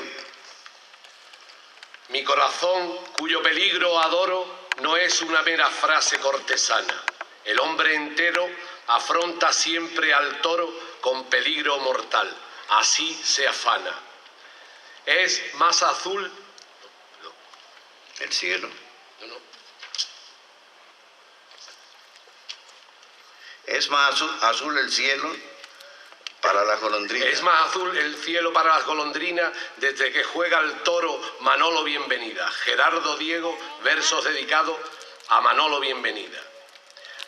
Mi corazón, cuyo peligro adoro, no es una mera frase cortesana. El hombre entero afronta siempre al toro con peligro mortal. Así se afana. Es más azul el cielo. Es más azul el cielo para las golondrinas. Es más azul el cielo para las golondrinas desde que juega el toro Manolo Bienvenida. Gerardo Diego, versos dedicados a Manolo Bienvenida.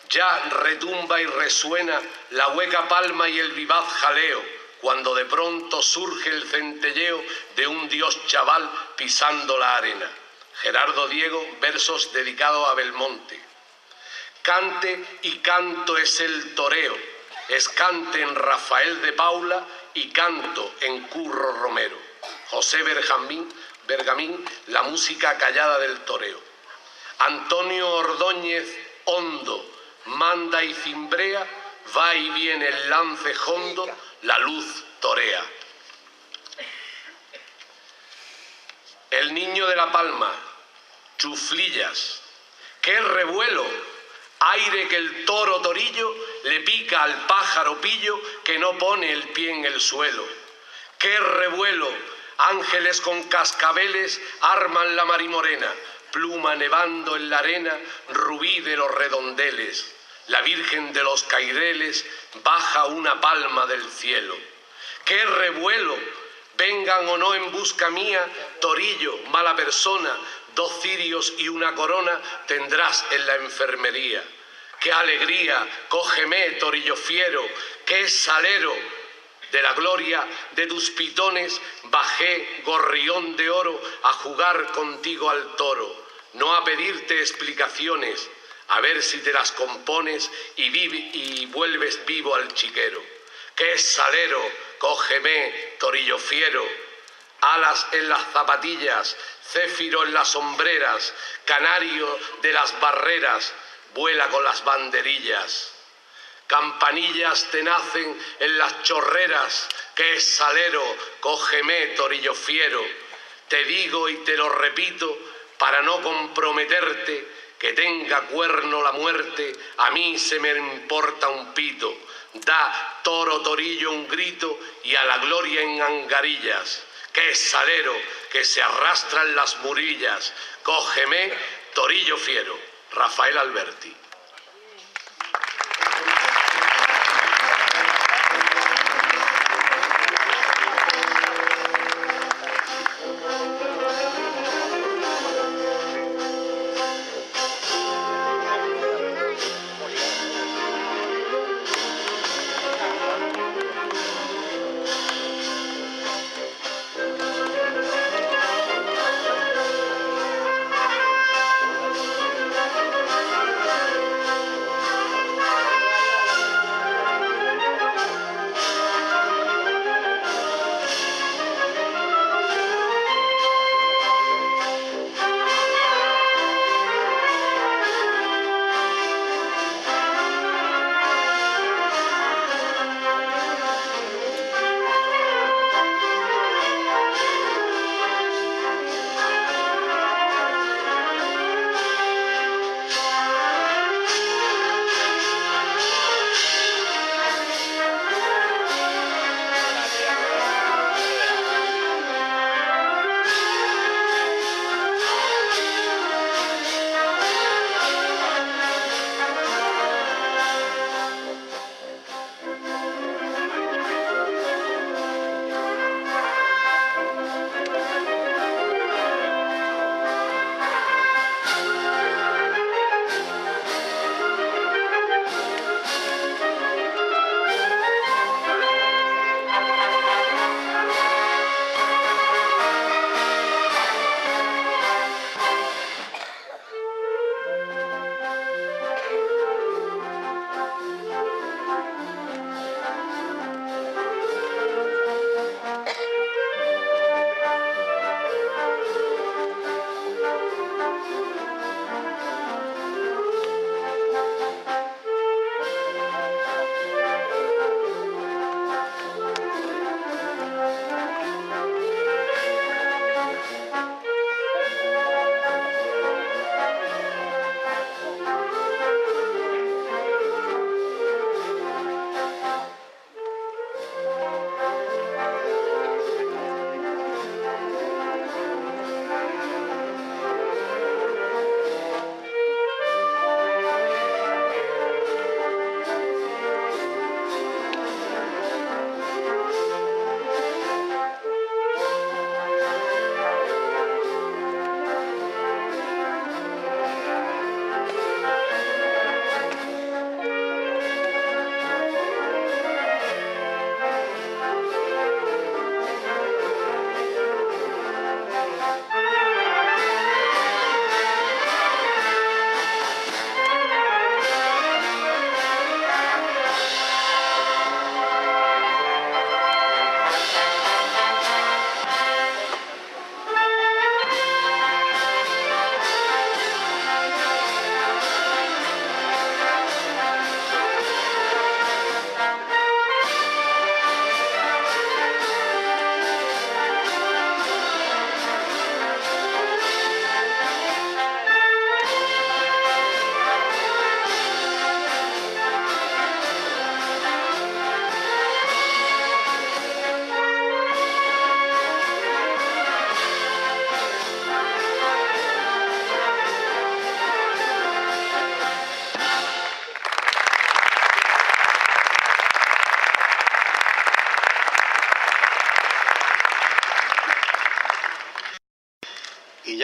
Ya retumba y resuena la hueca palma y el vivaz jaleo cuando de pronto surge el centelleo de un dios chaval pisando la arena. Gerardo Diego, versos dedicados a Belmonte. Cante y canto es el toreo, es cante en Rafael de Paula y canto en Curro Romero. José Bergamín, la música callada del toreo. Antonio Ordóñez Hondo, manda y cimbrea, va y viene el lance hondo, la luz torea. El niño de la Palma, chuflillas, qué revuelo, aire que el toro torillo le pica al pájaro pillo que no pone el pie en el suelo. Qué revuelo, ángeles con cascabeles arman la marimorena, pluma nevando en la arena, rubí de los redondeles. La Virgen de los Caireles baja una palma del cielo. ¡Qué revuelo! Vengan o no en busca mía, torillo, mala persona, 2 cirios y una corona tendrás en la enfermería. ¡Qué alegría! Cógeme, torillo fiero, qué salero. De la gloria de tus pitones bajé, gorrión de oro, a jugar contigo al toro, no a pedirte explicaciones, a ver si te las compones y vuelves vivo al chiquero. ¡Qué salero! Cógeme, torillo fiero. Alas en las zapatillas, céfiro en las sombreras, canario de las barreras, vuela con las banderillas. Campanillas te nacen en las chorreras, ¡qué salero! Cógeme, torillo fiero. Te digo y te lo repito, para no comprometerte, que tenga cuerno la muerte, a mí se me importa un pito. Da, toro, torillo, un grito y a la gloria en angarillas. ¡Qué salero! Que se arrastran las murillas. Cógeme, torillo fiero. Rafael Alberti.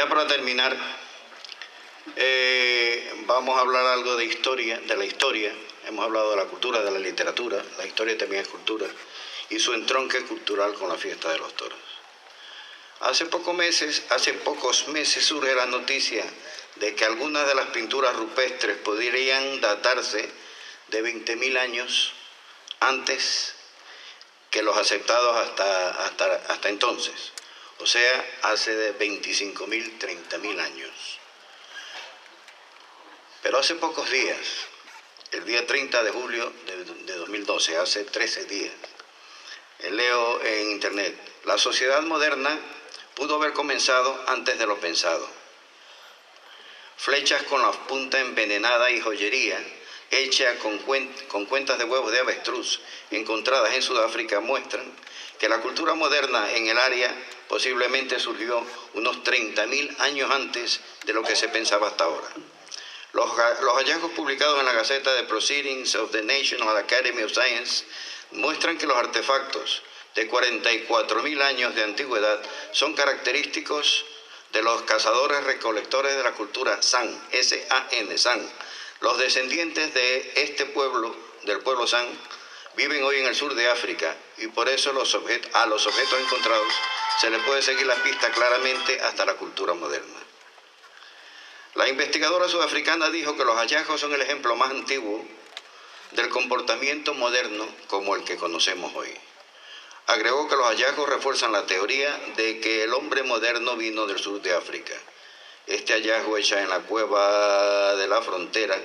Ya para terminar, vamos a hablar algo de historia, de la historia. Hemos hablado de la cultura, de la literatura, la historia también es cultura, y su entronque cultural con la fiesta de los toros. Hace pocos meses surge la noticia de que algunas de las pinturas rupestres podrían datarse de 20.000 años antes que los aceptados hasta entonces, o sea, hace de 25.000, 30.000 años. Pero hace pocos días, el día 30 de julio de 2012, hace 13 días, leo en internet: la sociedad moderna pudo haber comenzado antes de lo pensado. Flechas con la punta envenenada y joyería hecha con cuentas de huevos de avestruz encontradas en Sudáfrica muestran que la cultura moderna en el área posiblemente surgió unos 30.000 años antes de lo que se pensaba hasta ahora. Los hallazgos publicados en la Gaceta de Proceedings of the National Academy of Science muestran que los artefactos de 44.000 años de antigüedad son característicos de los cazadores-recolectores de la cultura San, S-A-N, San. Los descendientes de este pueblo, del pueblo San, viven hoy en el sur de África y por eso a los objetos encontrados se les puede seguir la pista claramente hasta la cultura moderna. La investigadora sudafricana dijo que los hallazgos son el ejemplo más antiguo del comportamiento moderno como el que conocemos hoy. Agregó que los hallazgos refuerzan la teoría de que el hombre moderno vino del sur de África. Este hallazgo hecho en la cueva de la frontera,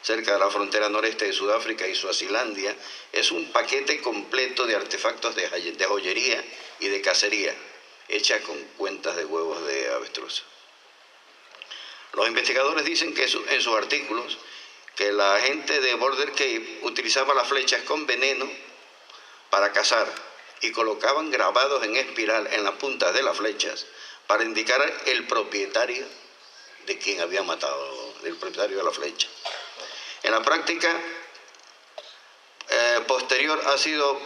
cerca de la frontera noreste de Sudáfrica y Suazilandia, es un paquete completo de artefactos de joyería y de cacería, hecha con cuentas de huevos de avestruz. Los investigadores dicen que en sus artículos que la gente de Border Cave utilizaba las flechas con veneno para cazar y colocaban grabados en espiral en las puntas de las flechas para indicar el propietario de quien había matado, el propietario de la flecha. En la práctica posterior ha sido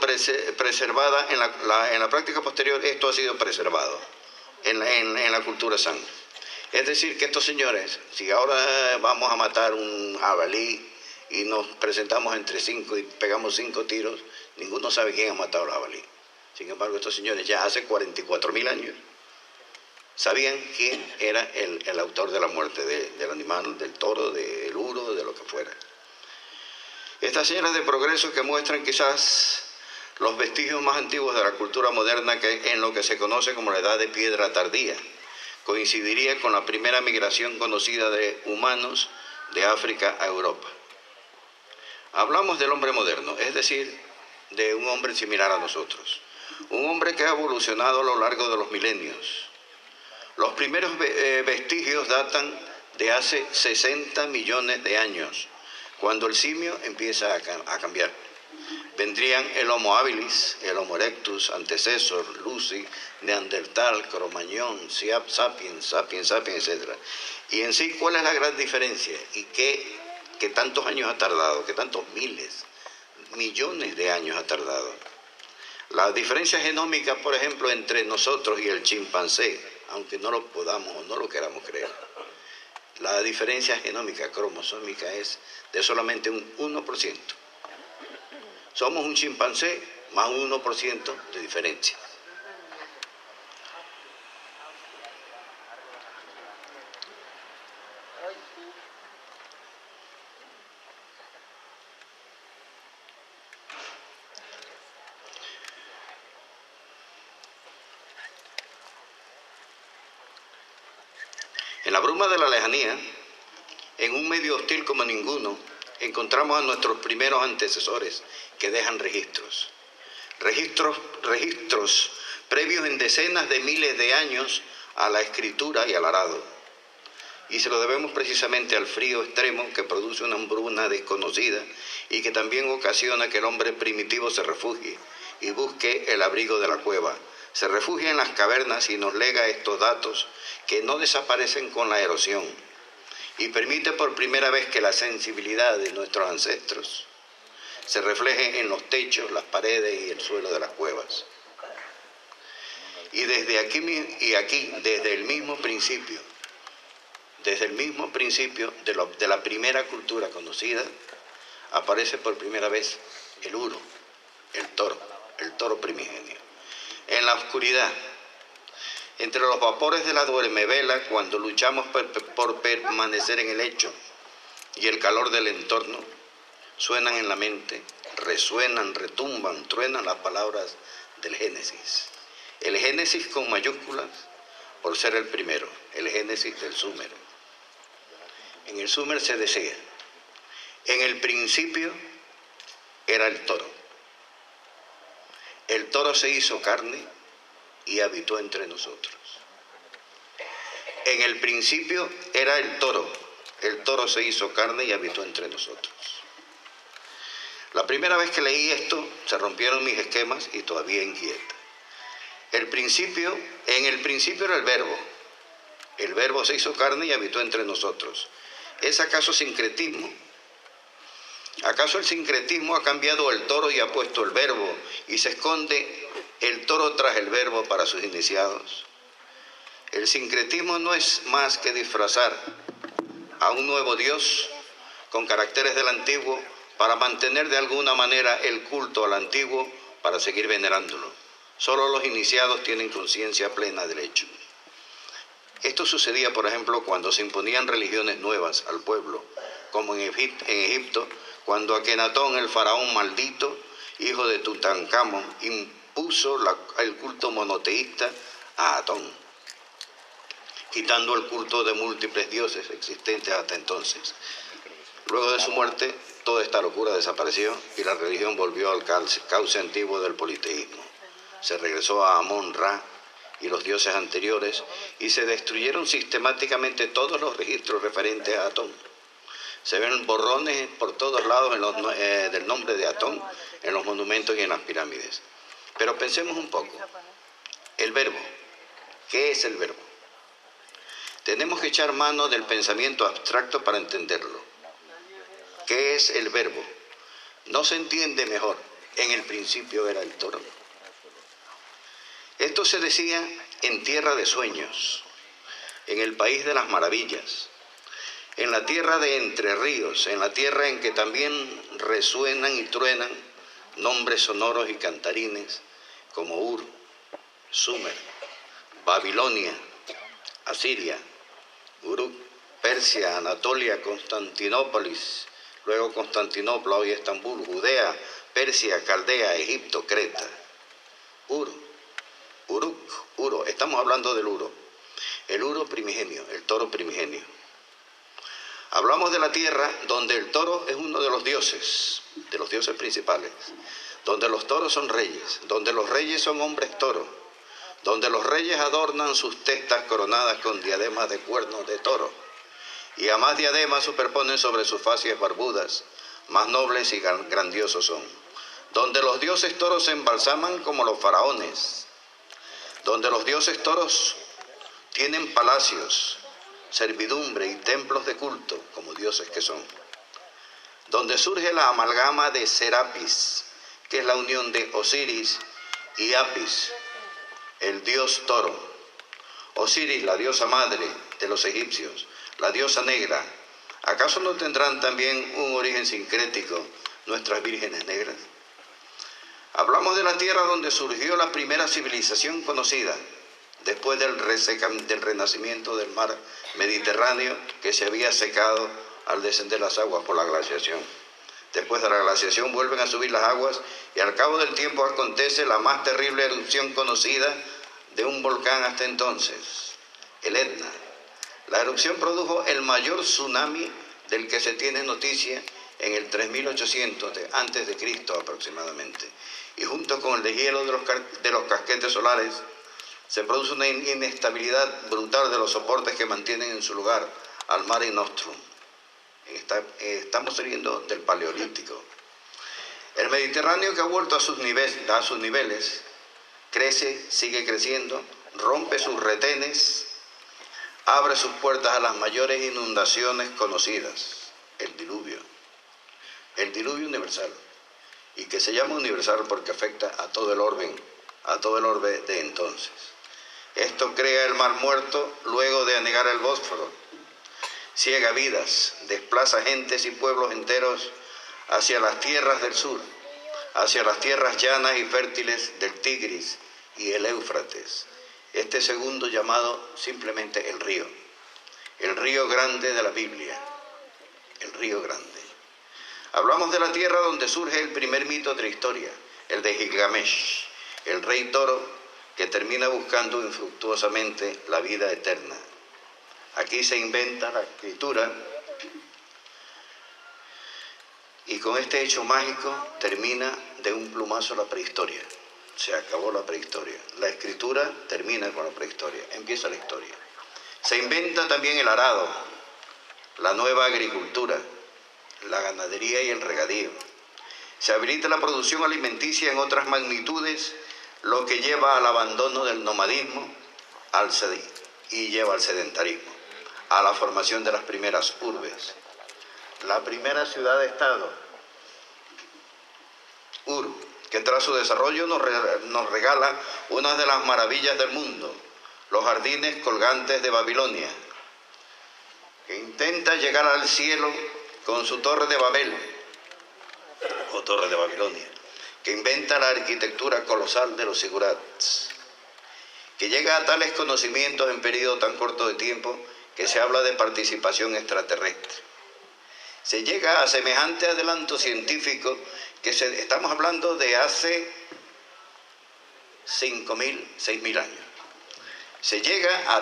preservada, en la práctica posterior esto ha sido preservado en la cultura San. Es decir, que estos señores, si ahora vamos a matar un jabalí y nos presentamos entre 5 y pegamos 5 tiros, ninguno sabe quién ha matado al jabalí. Sin embargo, estos señores ya hace 44.000 años sabían quién era el autor de la muerte del animal, del toro, del uro, de lo que fuera. Estas señales de progreso que muestran quizás los vestigios más antiguos de la cultura moderna en lo que se conoce como la edad de piedra tardía, coincidiría con la primera migración conocida de humanos de África a Europa. Hablamos del hombre moderno, es decir, de un hombre similar a nosotros, un hombre que ha evolucionado a lo largo de los milenios. Los primeros vestigios datan de hace 60 millones de años, cuando el simio empieza a cambiar. Vendrían el Homo habilis, el Homo erectus, antecesor, Lucy, Neandertal, Cromañón, sapiens, etc. Y en sí, ¿cuál es la gran diferencia? ¿Y qué tantos años ha tardado? ¿Qué tantos miles, millones de años ha tardado? La diferencia genómica, por ejemplo, entre nosotros y el chimpancé, aunque no lo podamos o no lo queramos creer, la diferencia genómica cromosómica es de solamente un 1%. Somos un chimpancé más un 1% de diferencia. En la bruma de la lejanía, en un medio hostil como ninguno, encontramos a nuestros primeros antecesores que dejan registros previos en decenas de miles de años a la escritura y al arado. Y se lo debemos precisamente al frío extremo que produce una hambruna desconocida y que también ocasiona que el hombre primitivo se refugie y busque el abrigo de la cueva. Se refugia en las cavernas y nos lega estos datos que no desaparecen con la erosión y permite por primera vez que la sensibilidad de nuestros ancestros se refleje en los techos, las paredes y el suelo de las cuevas. Y desde el mismo principio, Desde el mismo principio de la primera cultura conocida, aparece por primera vez el uro, el toro primigenio. En la oscuridad, entre los vapores de la duermevela, cuando luchamos por permanecer en el lecho y el calor del entorno, suenan en la mente, resuenan, retumban, truenan las palabras del Génesis. El Génesis con mayúsculas por ser el primero, el Génesis del Sumer. En el Sumer se decía, en el principio era el toro. El toro se hizo carne y habitó entre nosotros. En el principio era el toro se hizo carne y habitó entre nosotros. La primera vez que leí esto, se rompieron mis esquemas y todavía inquieta. En el principio era el verbo se hizo carne y habitó entre nosotros. ¿Es acaso sincretismo? ¿Acaso el sincretismo ha cambiado el toro y ha puesto el verbo y se esconde el toro tras el verbo para sus iniciados? El sincretismo no es más que disfrazar a un nuevo Dios con caracteres del antiguo para mantener de alguna manera el culto al antiguo para seguir venerándolo. Solo los iniciados tienen conciencia plena del hecho. Esto sucedía, por ejemplo, cuando se imponían religiones nuevas al pueblo, como en Egipto, cuando Akenatón, el faraón maldito, hijo de Tutankamón, impuso el culto monoteísta a Atón, quitando el culto de múltiples dioses existentes hasta entonces. Luego de su muerte, toda esta locura desapareció y la religión volvió al cauce antiguo del politeísmo. Se regresó a Amón-Ra y los dioses anteriores y se destruyeron sistemáticamente todos los registros referentes a Atón. Se ven borrones por todos lados del nombre de Atón en los monumentos y en las pirámides. Pero pensemos un poco. El verbo. ¿Qué es el verbo? Tenemos que echar mano del pensamiento abstracto para entenderlo. ¿Qué es el verbo? No se entiende mejor. En el principio era el toro. Esto se decía en tierra de sueños, en el país de las maravillas, en la tierra de Entre Ríos, en la tierra en que también resuenan y truenan nombres sonoros y cantarines como Ur, Sumer, Babilonia, Asiria, Uruk, Persia, Anatolia, Constantinópolis, luego Constantinopla, hoy Estambul, Judea, Persia, Caldea, Egipto, Creta. Uro, estamos hablando del uro. El uro primigenio, el toro primigenio. Hablamos de la tierra donde el toro es uno de los dioses principales, donde los toros son reyes, donde los reyes son hombres toros, donde los reyes adornan sus testas coronadas con diademas de cuernos de toro, y a más diademas superponen sobre sus facies barbudas, más nobles y grandiosos son, donde los dioses toros se embalsaman como los faraones, donde los dioses toros tienen palacios, servidumbre y templos de culto como dioses que son, donde surge la amalgama de Serapis, que es la unión de Osiris y Apis, el dios toro. Osiris, la diosa madre de los egipcios, la diosa negra. ¿Acaso no tendrán también un origen sincrético nuestras vírgenes negras? Hablamos de la tierra donde surgió la primera civilización conocida, después del renacimiento del mar Mediterráneo que se había secado al descender las aguas por la glaciación. Después de la glaciación vuelven a subir las aguas y al cabo del tiempo acontece la más terrible erupción conocida de un volcán hasta entonces, el Etna. La erupción produjo el mayor tsunami del que se tiene noticia en el 3800 antes de Cristo aproximadamente. Y junto con el deshielo de los casquetes solares, se produce una inestabilidad brutal de los soportes que mantienen en su lugar al Mare Nostrum. Estamos saliendo del Paleolítico. El Mediterráneo, que ha vuelto a sus niveles, crece, sigue creciendo, rompe sus retenes, abre sus puertas a las mayores inundaciones conocidas, el diluvio universal, y que se llama universal porque afecta a todo el orbe de entonces. Esto crea el Mar Muerto luego de anegar el Bósforo. ciega vidas, desplaza gentes y pueblos enteros hacia las tierras del sur, hacia las tierras llanas y fértiles del Tigris y el Éufrates. Este segundo llamado simplemente el río grande de la Biblia, el río grande. Hablamos de la tierra donde surge el primer mito de la historia, el de Gilgamesh, el rey toro que termina buscando infructuosamente la vida eterna. Aquí se inventa la escritura y con este hecho mágico termina de un plumazo la prehistoria. Se acabó la prehistoria. La escritura termina con la prehistoria, empieza la historia. Se inventa también el arado, la nueva agricultura, la ganadería y el regadío. Se habilita la producción alimenticia en otras magnitudes, lo que lleva al abandono del nomadismo y lleva al sedentarismo, a la formación de las primeras urbes. La primera ciudad-estado, Ur, que tras su desarrollo nos regala una de las maravillas del mundo, los jardines colgantes de Babilonia, que intenta llegar al cielo con su torre de Babel, o torre de Babilonia, que inventa la arquitectura colosal de los zigurats, que llega a tales conocimientos en periodo tan corto de tiempo que se habla de participación extraterrestre. Se llega a semejante adelanto científico que estamos hablando de hace 5.000, 6.000 años. Se llega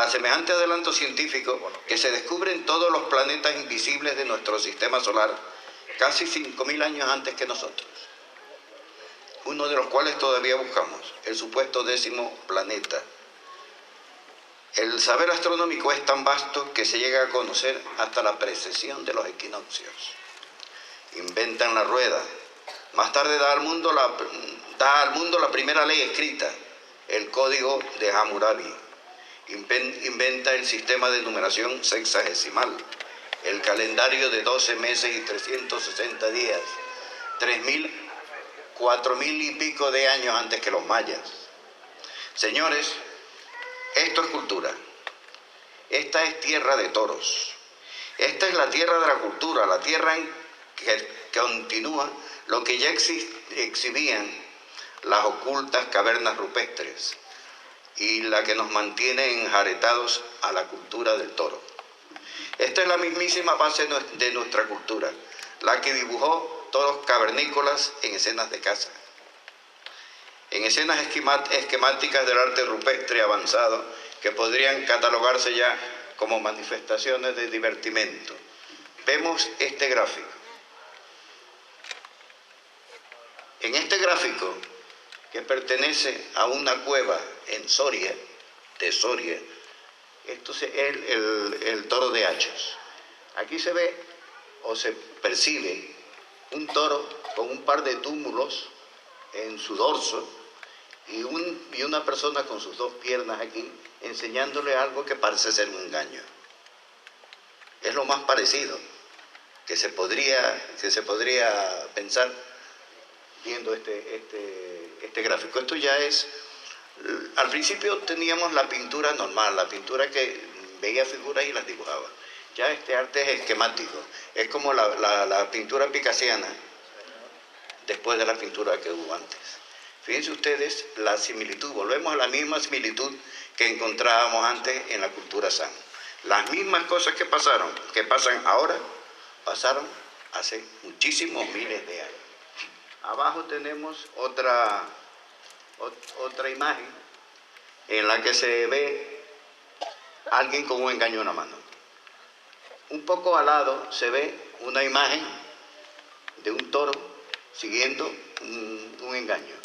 a semejante adelanto científico que se descubren todos los planetas invisibles de nuestro sistema solar casi 5.000 años antes que nosotros, uno de los cuales todavía buscamos, el supuesto 10º planeta. El saber astronómico es tan vasto que se llega a conocer hasta la precesión de los equinoccios. Inventan la rueda. Más tarde da al mundo la primera ley escrita, el Código de Hammurabi. Inventa el sistema de numeración sexagesimal, el calendario de 12 meses y 360 días, 4.000 y pico de años antes que los mayas. Señores, esto es cultura. Esta es tierra de toros. Esta es la tierra de la cultura, la tierra en que continúa lo que ya exhibían las ocultas cavernas rupestres y la que nos mantiene enjaretados a la cultura del toro. Esta es la mismísima base de nuestra cultura, la que dibujó toros cavernícolas en escenas de caza, en escenas esquemáticas del arte rupestre avanzado que podrían catalogarse ya como manifestaciones de divertimento. Vemos este gráfico. En este gráfico, que pertenece a una cueva en Soria, esto es el toro de Hachos. Aquí se ve o se percibe un toro con un par de túmulos en su dorso y una persona con sus dos piernas aquí enseñándole algo que parece ser un engaño. Es lo más parecido que se podría pensar viendo este gráfico. Esto ya es... Al principio teníamos la pintura normal, la pintura que veía figuras y las dibujaba. Ya este arte es esquemático, es como la pintura picasiana después de la pintura que hubo antes. Fíjense ustedes la similitud, volvemos a la misma similitud que encontrábamos antes en la cultura San. Las mismas cosas que pasan ahora, pasaron hace muchísimos miles de años. Abajo tenemos otra imagen en la que se ve a alguien con un engaño en la mano. Un poco al lado se ve una imagen de un toro siguiendo un engaño.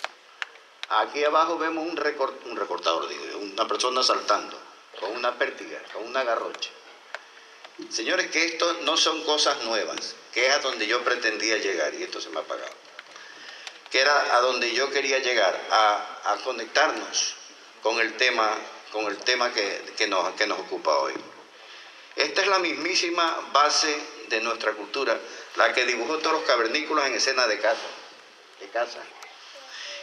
Aquí abajo vemos un recortador, una persona saltando con una pértiga, con una garrocha. Señores, que esto no son cosas nuevas, que es a donde yo pretendía llegar y esto se me ha apagado. Que era a donde yo quería llegar, a conectarnos con el tema que nos ocupa hoy. Esta es la mismísima base de nuestra cultura, la que dibujó toros cavernícolas en escenas de caza,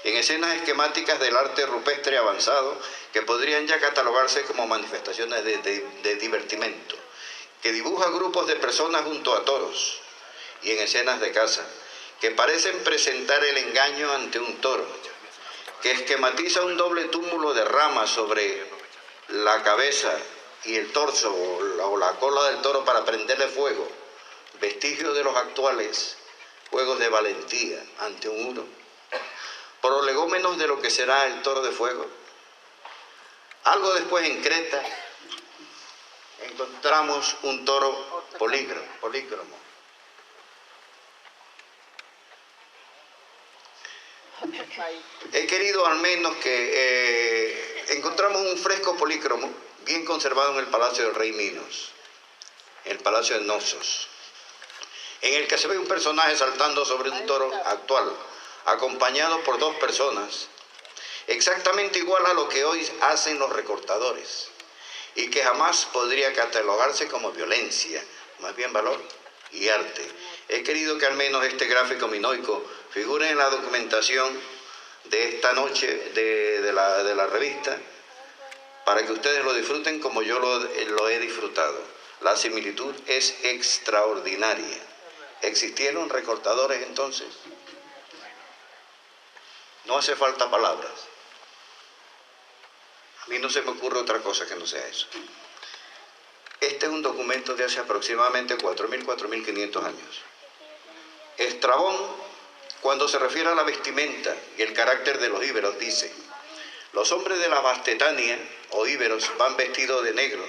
en escenas esquemáticas del arte rupestre avanzado, que podrían ya catalogarse como manifestaciones de divertimento, que dibuja grupos de personas junto a toros y en escenas de caza, que parecen presentar el engaño ante un toro, que esquematiza un doble túmulo de ramas sobre la cabeza y el torso o la cola del toro para prenderle fuego, vestigio de los actuales juegos de valentía ante un uno, prolegómenos de lo que será el toro de fuego. Algo después en Creta encontramos un toro polícromo. He querido al menos que encontramos un fresco polícromo bien conservado en el Palacio del Rey Minos, en el Palacio de Knossos, en el que se ve un personaje saltando sobre un toro actual, acompañado por dos personas, exactamente igual a lo que hoy hacen los recortadores, y que jamás podría catalogarse como violencia, más bien valor y arte. He querido que al menos este gráfico minoico figure en la documentación de esta noche de la revista, para que ustedes lo disfruten como yo lo he disfrutado. La similitud es extraordinaria. ¿Existieron recortadores entonces? No hace falta palabras. A mí no se me ocurre otra cosa que no sea eso. Este es un documento de hace aproximadamente 4.000, 4.500 años. Estrabón, cuando se refiere a la vestimenta y el carácter de los íberos, dice: los hombres de la Bastetania o íberos van vestidos de negro,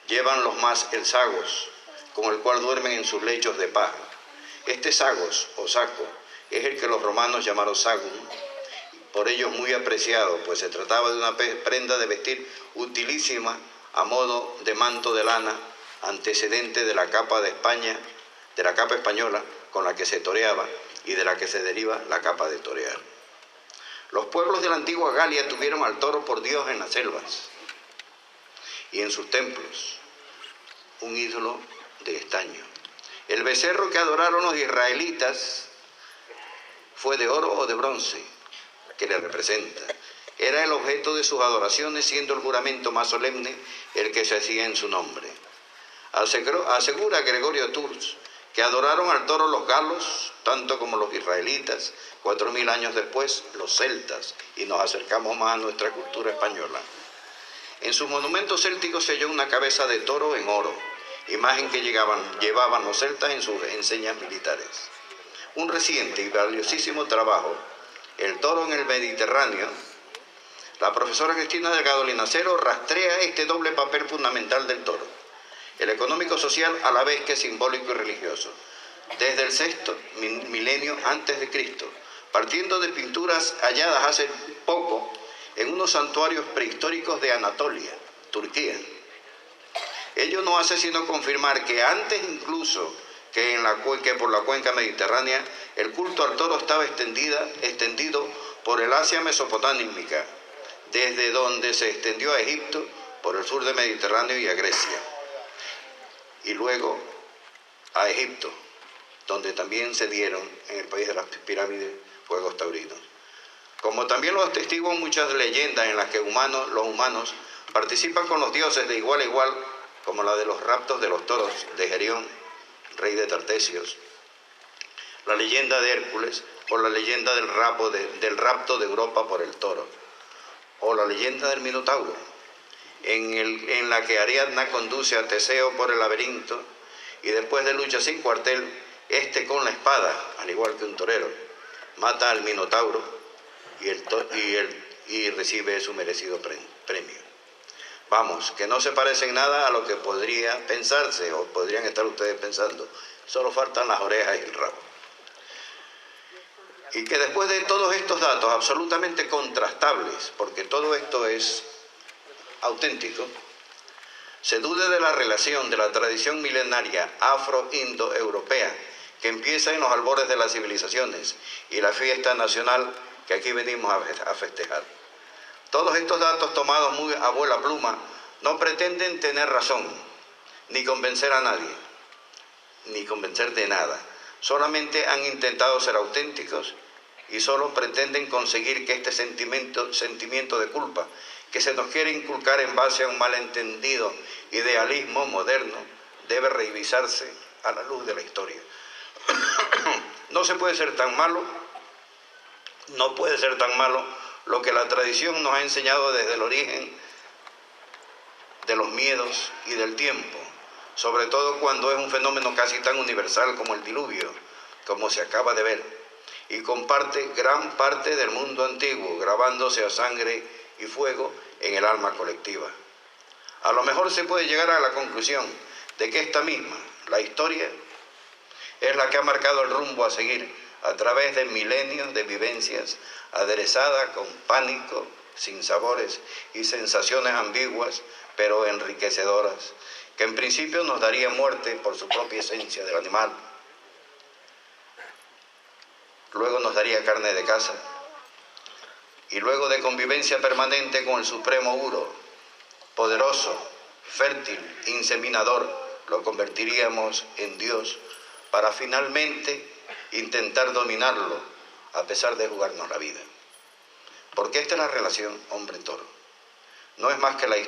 llevan los más el sagos, con el cual duermen en sus lechos de paja. Este sagos o saco es el que los romanos llamaron sagum, por ellos muy apreciado, pues se trataba de una prenda de vestir utilísima a modo de manto de lana, antecedente de la capa de España, de la capa española con la que se toreaba y de la que se deriva la capa de torear. Los pueblos de la antigua Galia tuvieron al toro por Dios en las selvas y en sus templos, un ídolo de estaño. El becerro que adoraron los israelitas fue de oro o de bronce, que le representa. Era el objeto de sus adoraciones, siendo el juramento más solemne el que se hacía en su nombre. Asegura Gregorio Tours que adoraron al toro los galos, tanto como los israelitas, 4.000 años después los celtas, y nos acercamos más a nuestra cultura española. En sus monumentos célticos se halló una cabeza de toro en oro, imagen que llevaban los celtas en sus enseñas militares. Un reciente y valiosísimo trabajo, El toro en el Mediterráneo, la profesora Cristina Delgado Linacero rastrea este doble papel fundamental del toro, el económico-social a la vez que simbólico y religioso, desde el sexto milenio antes de Cristo, partiendo de pinturas halladas hace poco en unos santuarios prehistóricos de Anatolia, Turquía. Ello no hace sino confirmar que antes incluso que por la cuenca mediterránea, el culto al toro estaba extendido por el Asia mesopotámica, desde donde se extendió a Egipto, por el sur del Mediterráneo y a Grecia, y luego a Egipto, donde también se dieron en el país de las pirámides fuegos taurinos. Como también lo atestiguan muchas leyendas en las que los humanos participan con los dioses de igual a igual, como la de los raptos de los toros de Gerión, rey de Tartesios, la leyenda de Hércules, o la leyenda del rapto de Europa por el toro, o la leyenda del Minotauro, en la que Ariadna conduce a Teseo por el laberinto y después de lucha sin cuartel, con la espada, al igual que un torero, mata al Minotauro y recibe su merecido premio. Vamos, que no se parece en nada a lo que podría pensarse o podrían estar ustedes pensando. Solo faltan las orejas y el rabo. Y que después de todos estos datos absolutamente contrastables, porque todo esto es auténtico, se dude de la relación de la tradición milenaria afro-indo-europea que empieza en los albores de las civilizaciones y la fiesta nacional que aquí venimos a festejar. Todos estos datos tomados muy a vuela pluma no pretenden tener razón, ni convencer a nadie, ni convencer de nada. Solamente han intentado ser auténticos y solo pretenden conseguir que este sentimiento de culpa que se nos quiere inculcar en base a un malentendido idealismo moderno debe revisarse a la luz de la historia. No se puede ser tan malo, no puede ser tan malo lo que la tradición nos ha enseñado desde el origen de los miedos y del tiempo, sobre todo cuando es un fenómeno casi tan universal como el diluvio, como se acaba de ver, y comparte gran parte del mundo antiguo, grabándose a sangre y fuego en el alma colectiva. A lo mejor se puede llegar a la conclusión de que esta misma, la historia, es la que ha marcado el rumbo a seguir a través de milenios de vivencias aderezada con pánico, sinsabores y sensaciones ambiguas, pero enriquecedoras, que en principio nos daría muerte por su propia esencia del animal. Luego nos daría carne de caza, y luego de convivencia permanente con el supremo Uro, poderoso, fértil, inseminador, lo convertiríamos en Dios para finalmente intentar dominarlo a pesar de jugarnos la vida. Porque esta es la relación hombre-toro. No es más que la historia